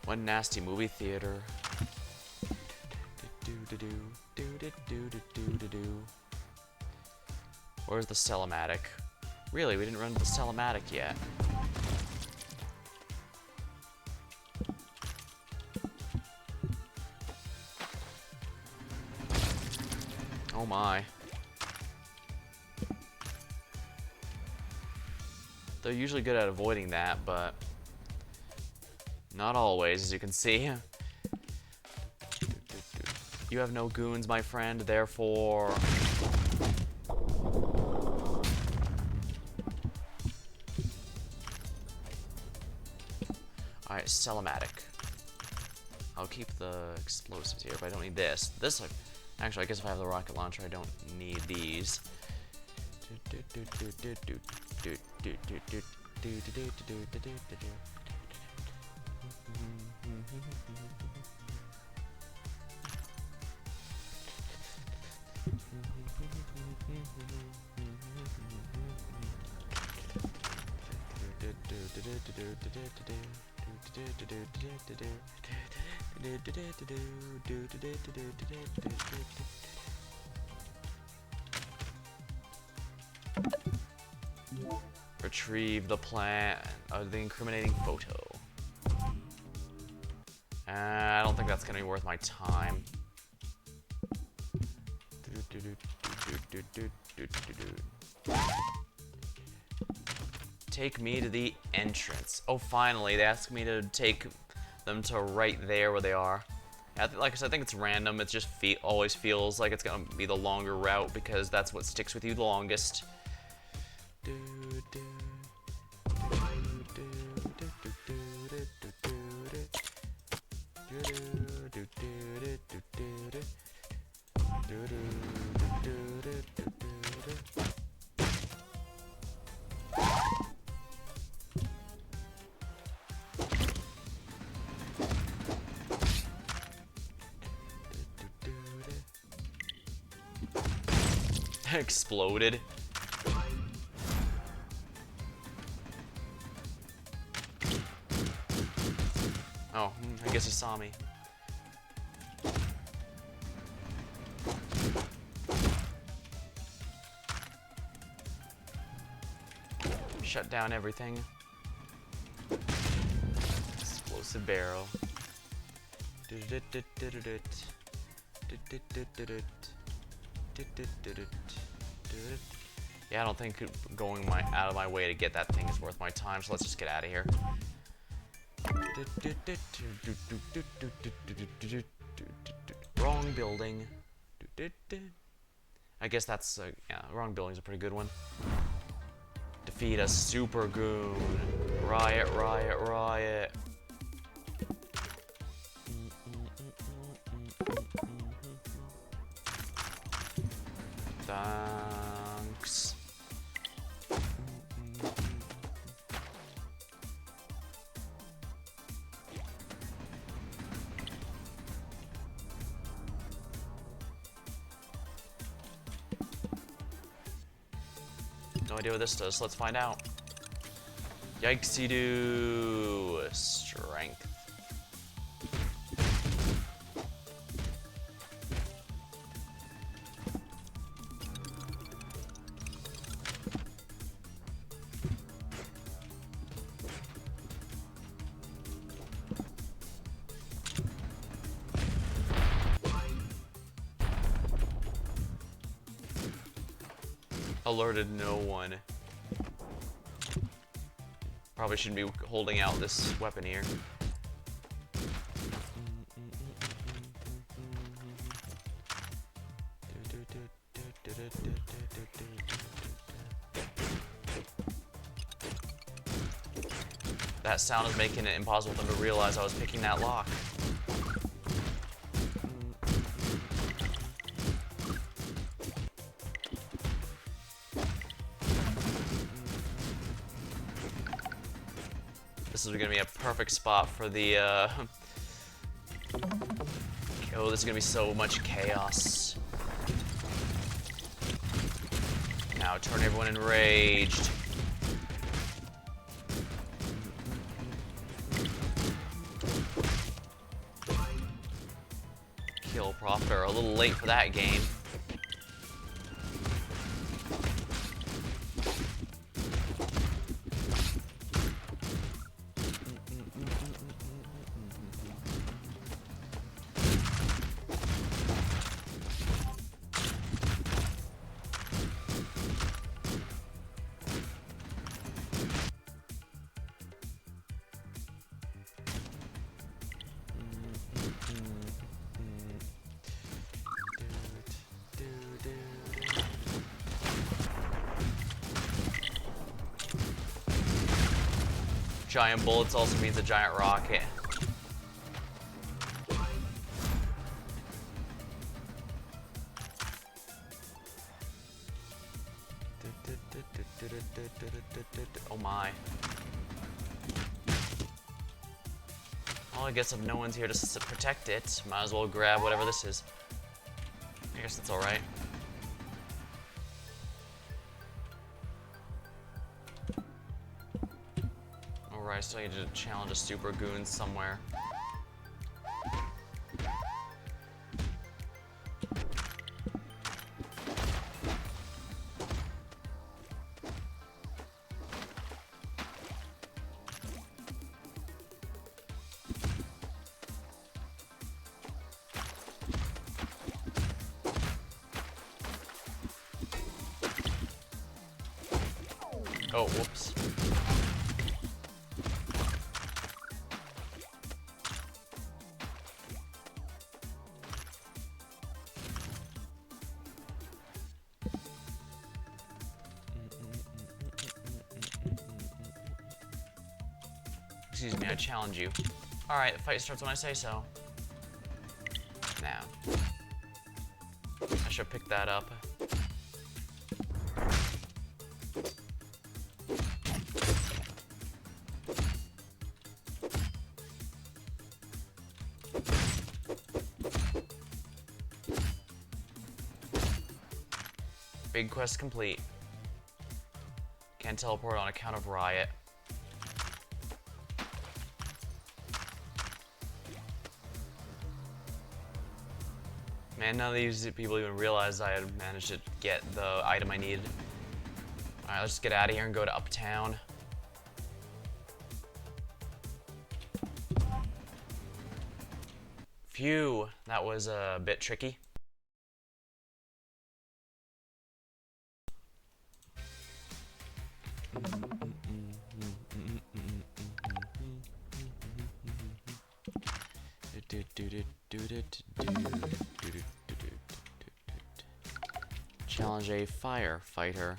One nasty movie theater. Where's the Celematic? Really, we didn't run to the Celematic yet. Oh my. They're usually good at avoiding that, but not always, as you can see. You have no goons, my friend, therefore... Alright, Celematic. I'll keep the explosives here, but I don't need this. This, actually, I guess if I have the rocket launcher, I don't need these. Retrieve the plant of the incriminating photo. I don't think that's gonna be worth my time. Take me to the entrance. Oh, finally, they asked me to take them to right there where they are. Like I said, I think it's random. It just always feels like it's gonna be the longer route because that's what sticks with you the longest. Exploded. Oh, I guess he saw me. Shut down everything. Explosive barrel. Yeah, I don't think going out of my way to get that thing is worth my time, so let's just get out of here. Wrong building. I guess that's, yeah, wrong building's a pretty good one. Defeat a super goon. Riot, riot, riot. Thanks. No idea what this does. Let's find out. Yikesy-doo. Strength. Alerted no one. Probably shouldn't be holding out this weapon here. That sound is making it impossible for them to realize I was picking that lock. This is gonna be a perfect spot for the, oh, this is gonna be so much chaos. Now turn everyone enraged. Kill Prophet are a little late for that game. Giant bullets also means a giant rocket. Oh my. Well, I guess if no one's here to protect it, might as well grab whatever this is. I guess that's alright. Alright, so I need to challenge a super goon somewhere. Oh, whoops. Excuse me, I challenge you. Alright, the fight starts when I say so. Now. I should pick that up. Big quest complete. Can't teleport on account of riot. Man, none of these people even realized I had managed to get the item I needed. Alright, let's just get out of here and go to Uptown. Phew, that was a bit tricky. Challenge a firefighter.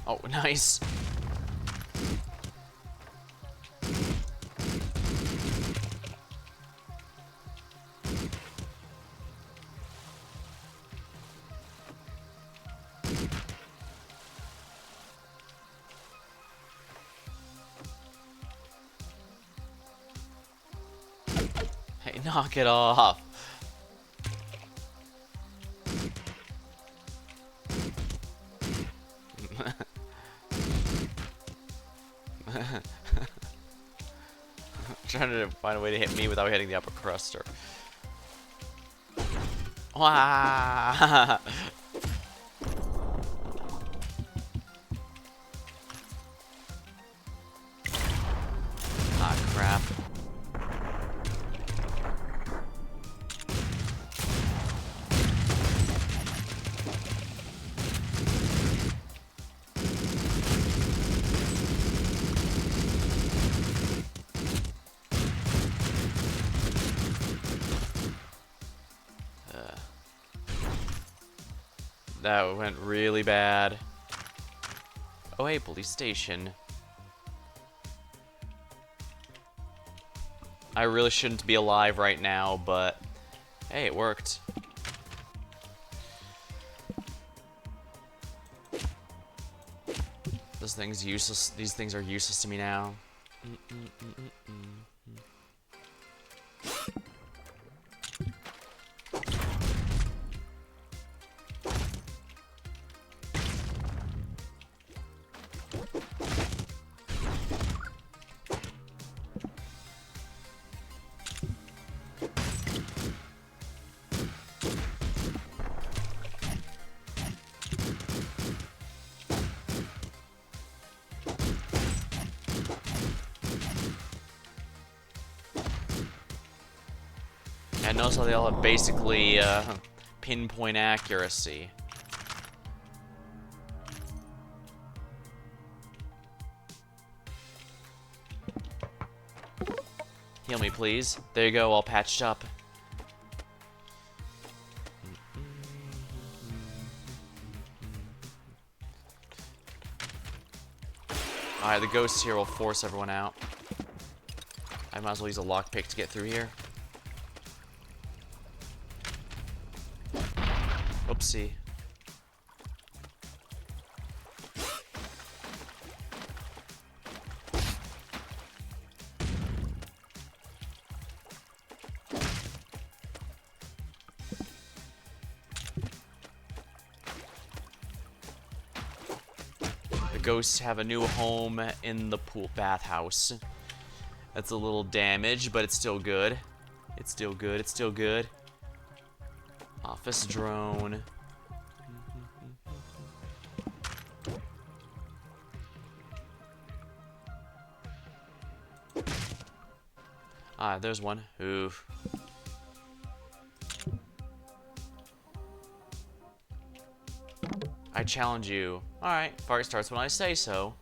Oh, nice. Hey, knock it off. Trying to find a way to hit me without hitting the upper cruster. Wow. Ah, crap. That went really bad. Oh, hey, police station. I really shouldn't be alive right now, but hey, it worked. This thing's useless. These things are useless to me now. And notice how they all have basically pinpoint accuracy. Heal me, please. There you go, all patched up. Alright, the ghosts here will force everyone out. I might as well use a lockpick to get through here. Oopsie. The ghosts have a new home in the pool bathhouse. That's a little damage, but it's still good. It's still good. It's still good. Office drone. Ah, there's one. Oof. I challenge you. Alright, fight starts when I say so.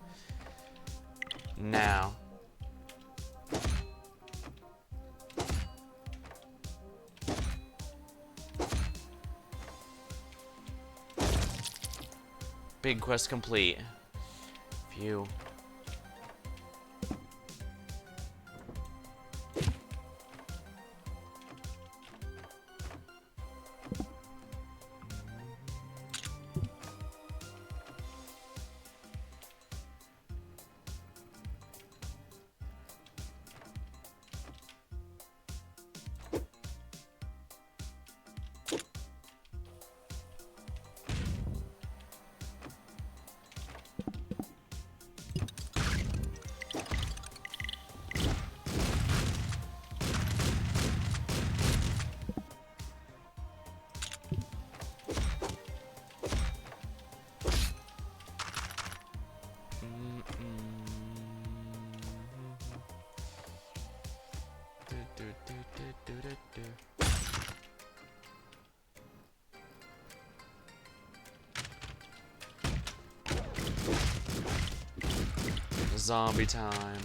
Now. Big quest complete. Phew. Zombie time.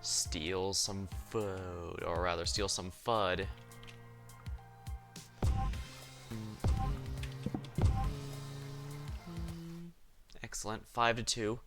Steal some food, or rather steal some FUD. Excellent. 5-2.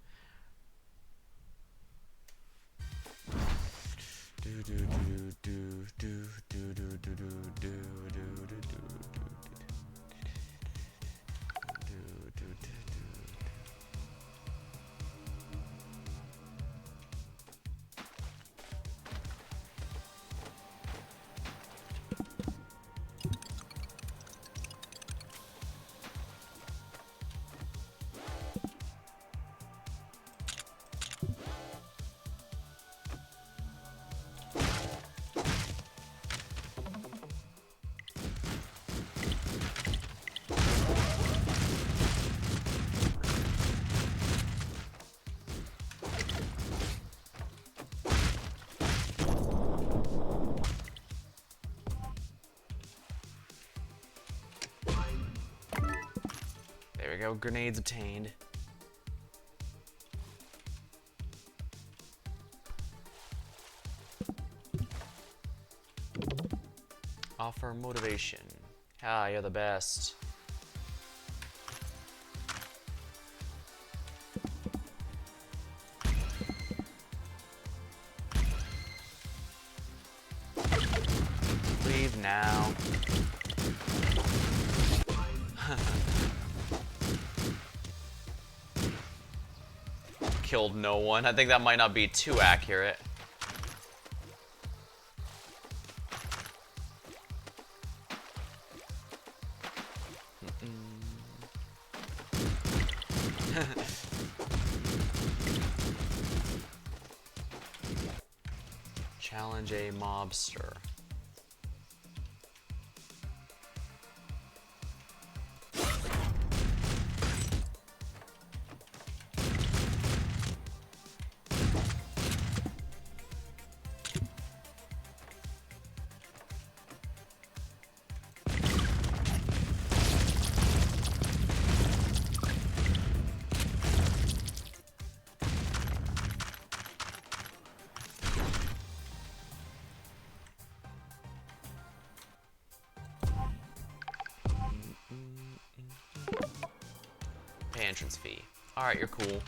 There we go, grenades obtained. Offer motivation. Ah, you're the best. Leave now. Killed no one. I think that might not be too accurate. Challenge a mobster. Pay entrance fee. Alright, you're cool.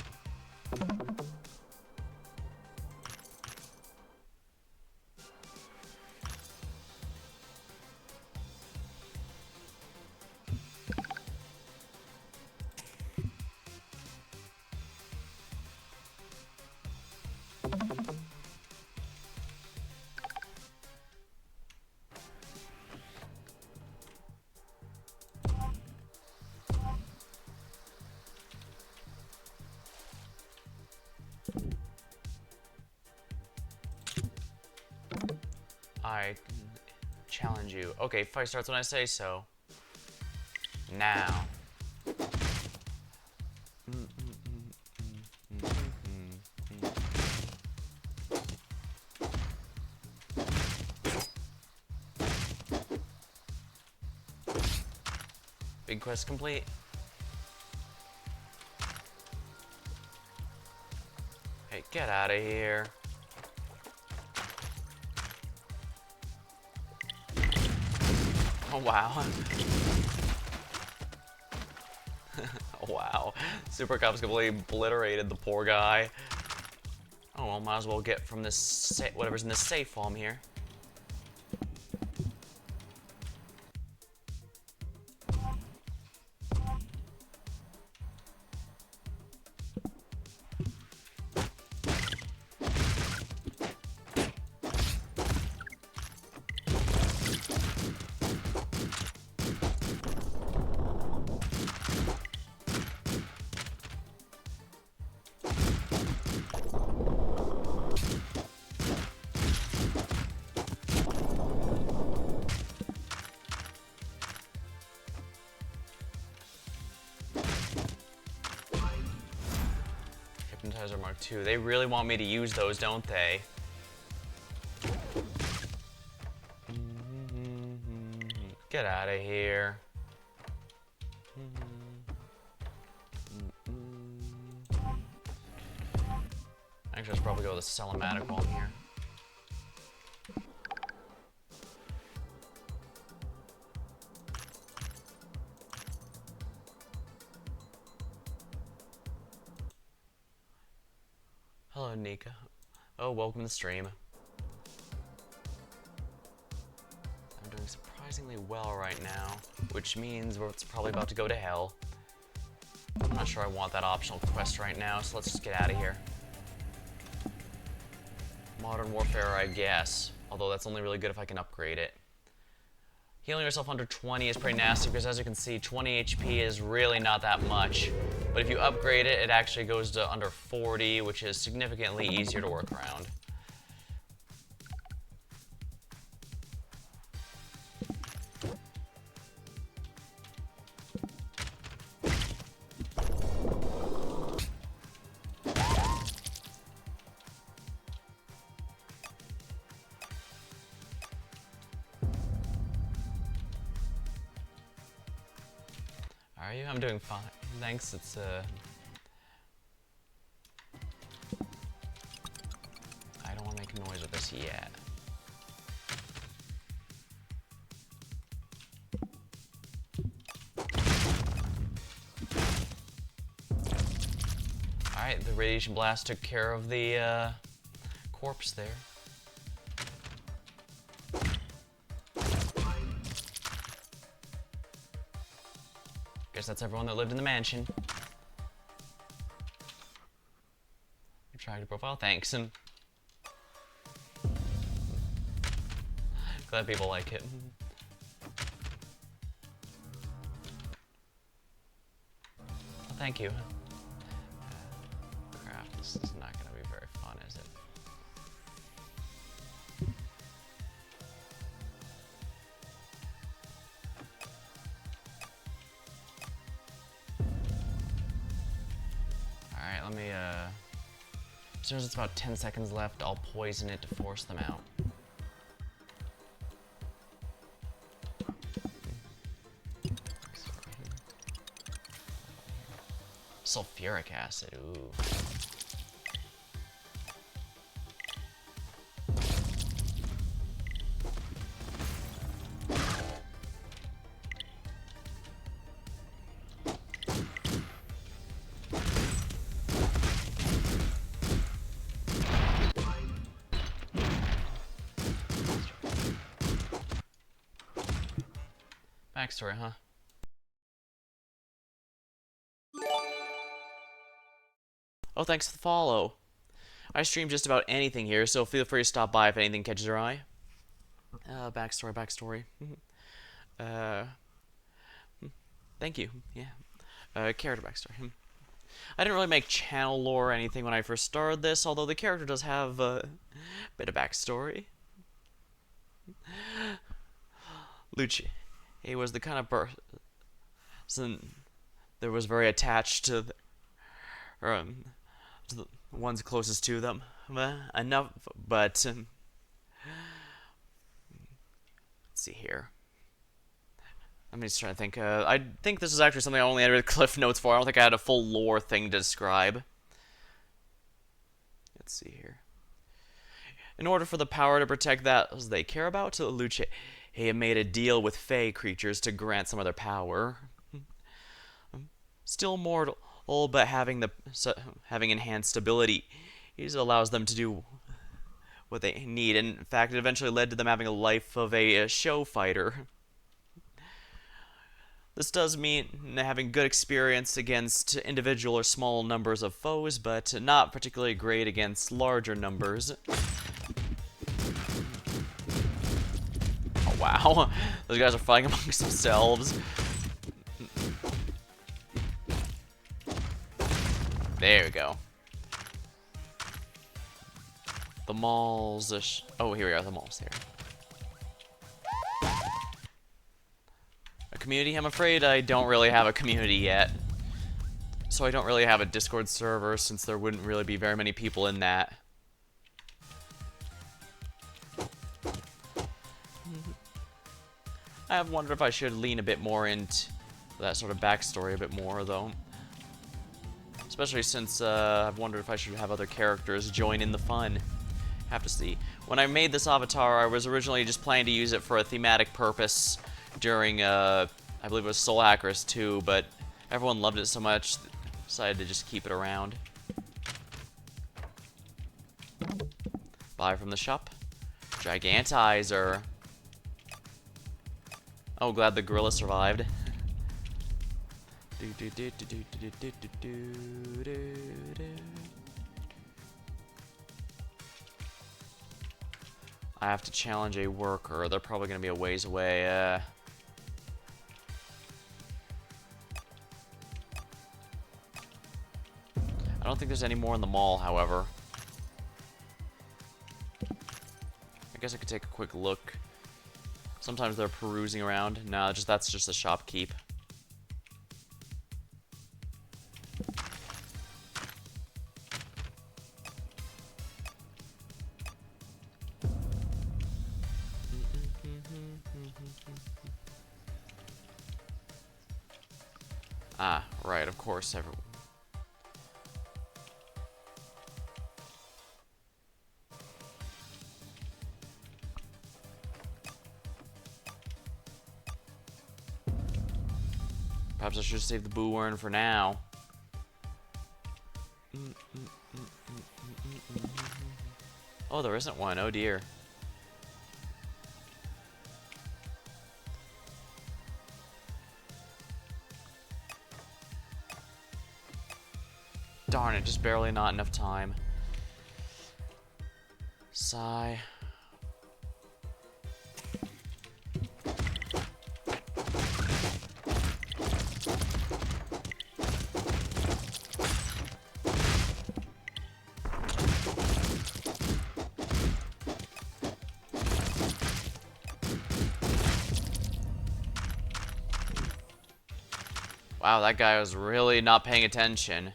I challenge you. Okay, fight starts when I say so. Now. Big quest complete. Hey, get out of here. Oh, wow. Wow. Super Cops completely obliterated the poor guy. Oh, well, might as well get from this whatever's in this safe while I'm here. Hypnotizer Mark II. They really want me to use those, don't they? Get out of here. Actually, I should probably go with the Selematic while I'm here. Hello, Nika. Oh, welcome to the stream. I'm doing surprisingly well right now, which means it's probably about to go to hell. I'm not sure I want that optional quest right now, so let's just get out of here. Modern Warfare, I guess. Although that's only really good if I can upgrade it. Healing yourself under 20 is pretty nasty because, as you can see, 20 HP is really not that much. But if you upgrade it, it actually goes to under 40, which is significantly easier to work around. Are you? I'm doing fine. Thanks, it's I don't want to make a noise with this yet. Alright, the radiation blast took care of the corpse there. Guess that's everyone that lived in the mansion. Attractive profile, thanks. And glad people like it. Well, thank you. Crap, this is not gonna be very fun, is it? Alright, let me, as soon as it's about 10 seconds left, I'll poison it to force them out. Sulfuric acid, ooh. Backstory, huh? Oh, thanks for the follow. I stream just about anything here, so feel free to stop by if anything catches your eye. Backstory. Thank you. Yeah. Character backstory. I didn't really make channel lore or anything when I first started this, although the character does have a bit of backstory. Lucci. He was the kind of person that was very attached to the ones closest to them. Enough, but let's see here. I'm just trying to think. I think this is actually something I only edited cliff notes for. I don't think I had a full lore thing to describe. Let's see here. In order for the power to protect that they care about, Lucci he made a deal with Fey creatures to grant some of their power. Still mortal, but having enhanced ability, it allows them to do what they need. And in fact, it eventually led to them having a life of a show fighter. This does mean having good experience against individual or small numbers of foes, but not particularly great against larger numbers. Oh, wow. Those guys are fighting amongst themselves. There we go. The malls. Oh, here we are. The malls here. A community? I'm afraid I don't really have a community yet. So I don't really have a Discord server since there wouldn't really be very many people in that. I have wondered if I should lean a bit more into that sort of backstory a bit more, though. Especially since I've wondered if I should have other characters join in the fun. Have to see. When I made this avatar, I was originally just planning to use it for a thematic purpose during, I believe it was Soul Hackers 2, but everyone loved it so much, decided to just keep it around. Buy from the shop. Gigantizer. Oh, glad the gorilla survived. I have to challenge a worker. They're probably going to be a ways away. I don't think there's any more in the mall, however. I guess I could take a quick look. Sometimes they're perusing around. No, that's just the shopkeep. Ah, right, of course, everyone. Perhaps I should save the Boo Urn for now. Oh, there isn't one. Oh dear. Darn it, just barely not enough time. Sigh. Wow, that guy was really not paying attention.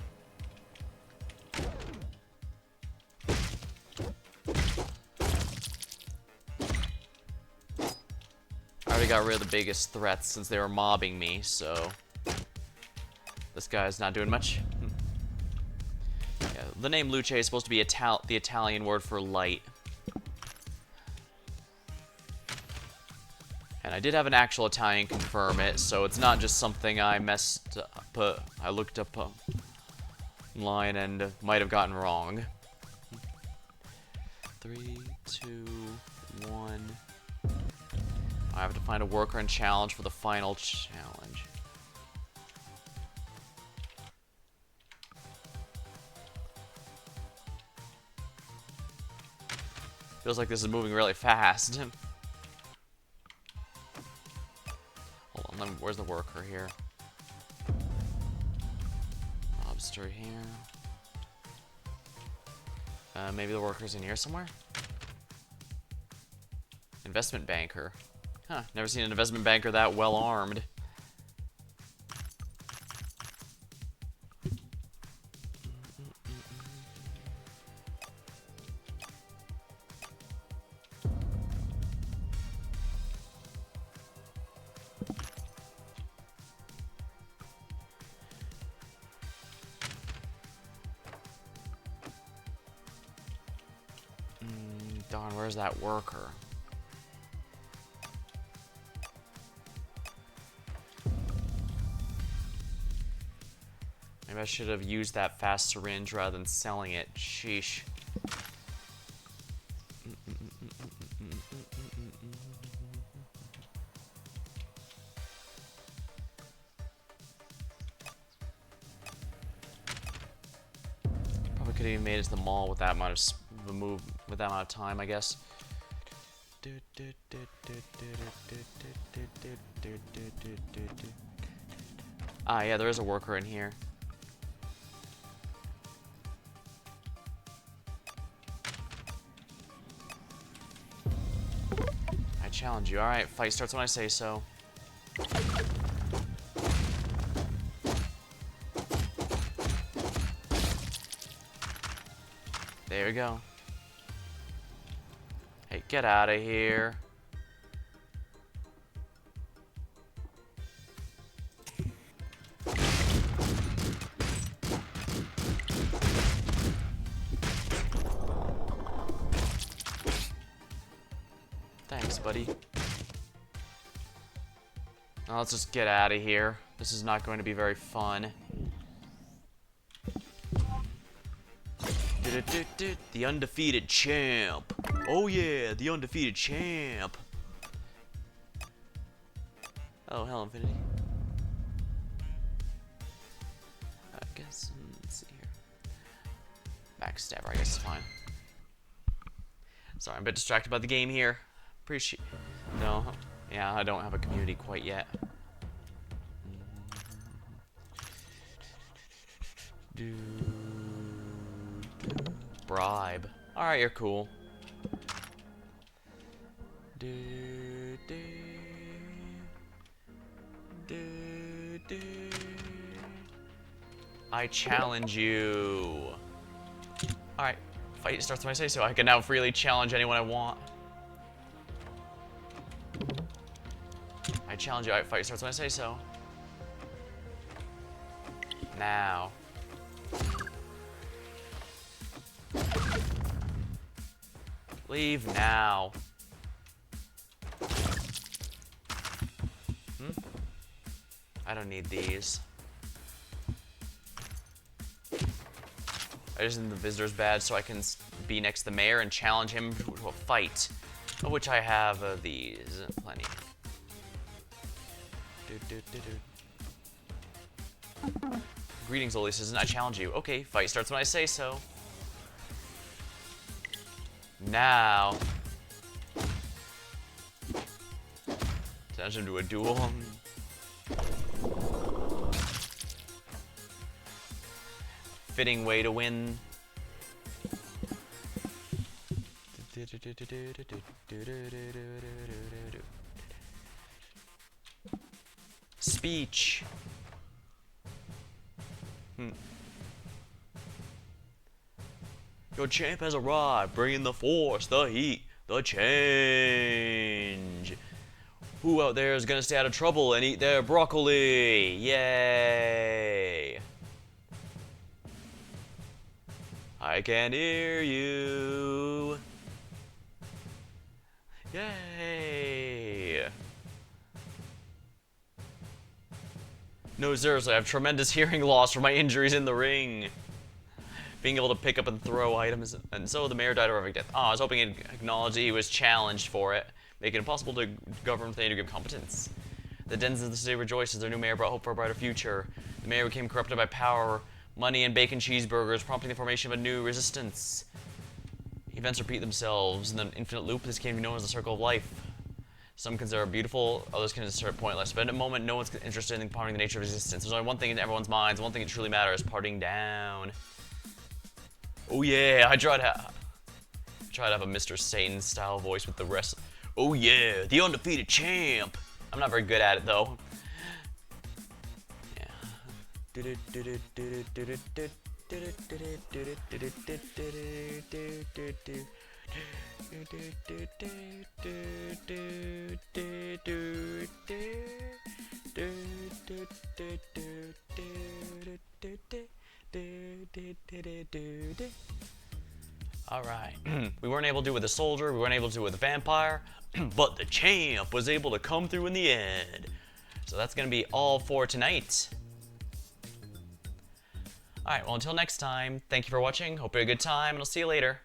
I already got rid of the biggest threats since they were mobbing me, so this guy's not doing much. Yeah, the name Luce is supposed to be the Italian word for light. And I did have an actual Italian confirm it, so it's not just something I messed up. I looked up online and might have gotten wrong. 3, 2, 1. I have to find a worker and challenge for the final challenge. Feels like this is moving really fast. Hold on, where's the worker here? Lobster here. Maybe the worker's in here somewhere? Investment banker. Huh, never seen an investment banker that well armed. Darn, where's that worker? Maybe I should have used that fast syringe rather than selling it. Sheesh. Probably could have even made it to the mall with that amount of with that amount of time, I guess. Ah, yeah, there is a worker in here. I challenge you. Alright, fight starts when I say so. There we go. Hey, get out of here. Thanks, buddy. Now let's just get out of here. This is not going to be very fun. The undefeated champ. Oh yeah, the undefeated champ. Oh, hell, Infinity. I guess, let's see here. Backstabber, I guess is fine. Sorry, I'm a bit distracted by the game here. Appreciate. No, yeah, I don't have a community quite yet. Bribe. Alright, you're cool. I challenge you. Alright, fight starts when I say so. I can now freely challenge anyone I want. I challenge you. Alright, fight starts when I say so. Now. Leave now. I don't need these. I just need the visitor's badge so I can be next to the mayor and challenge him to a fight. Of which I have these. Plenty. Greetings, Lily Citizen. I challenge you. Okay, fight starts when I say so. Now. Challenge him to a duel. Fitting way to win. Speech. Your champ has arrived, bringing the force, the heat, the change. Who out there is gonna stay out of trouble and eat their broccoli? Yay! I can hear you. Yay! No, seriously, I have tremendous hearing loss from my injuries in the ring. Being able to pick up and throw items, and so the mayor died a horrific death. Oh, I was hoping he'd acknowledge that he was challenged for it, making it impossible to govern with any degree of competence. The denizens of the city rejoiced as their new mayor brought hope for a brighter future. The mayor became corrupted by power, money, and bacon cheeseburgers, prompting the formation of a new resistance. Events repeat themselves in the infinite loop. This came to be known as the circle of life. Some consider it beautiful, others consider it pointless. But at the moment, no one's interested in pondering the nature of existence. There's only one thing in everyone's minds, one thing that truly matters: partying down. Oh yeah, I try to have a Mr. Satan style voice with the rest. Oh yeah, the undefeated champ. I'm not very good at it though. Yeah. Alright, we weren't able to do it with a soldier, we weren't able to do it with a vampire, but the champ was able to come through in the end. So that's gonna be all for tonight. Alright, well until next time, thank you for watching, hope you had a good time, and I'll see you later.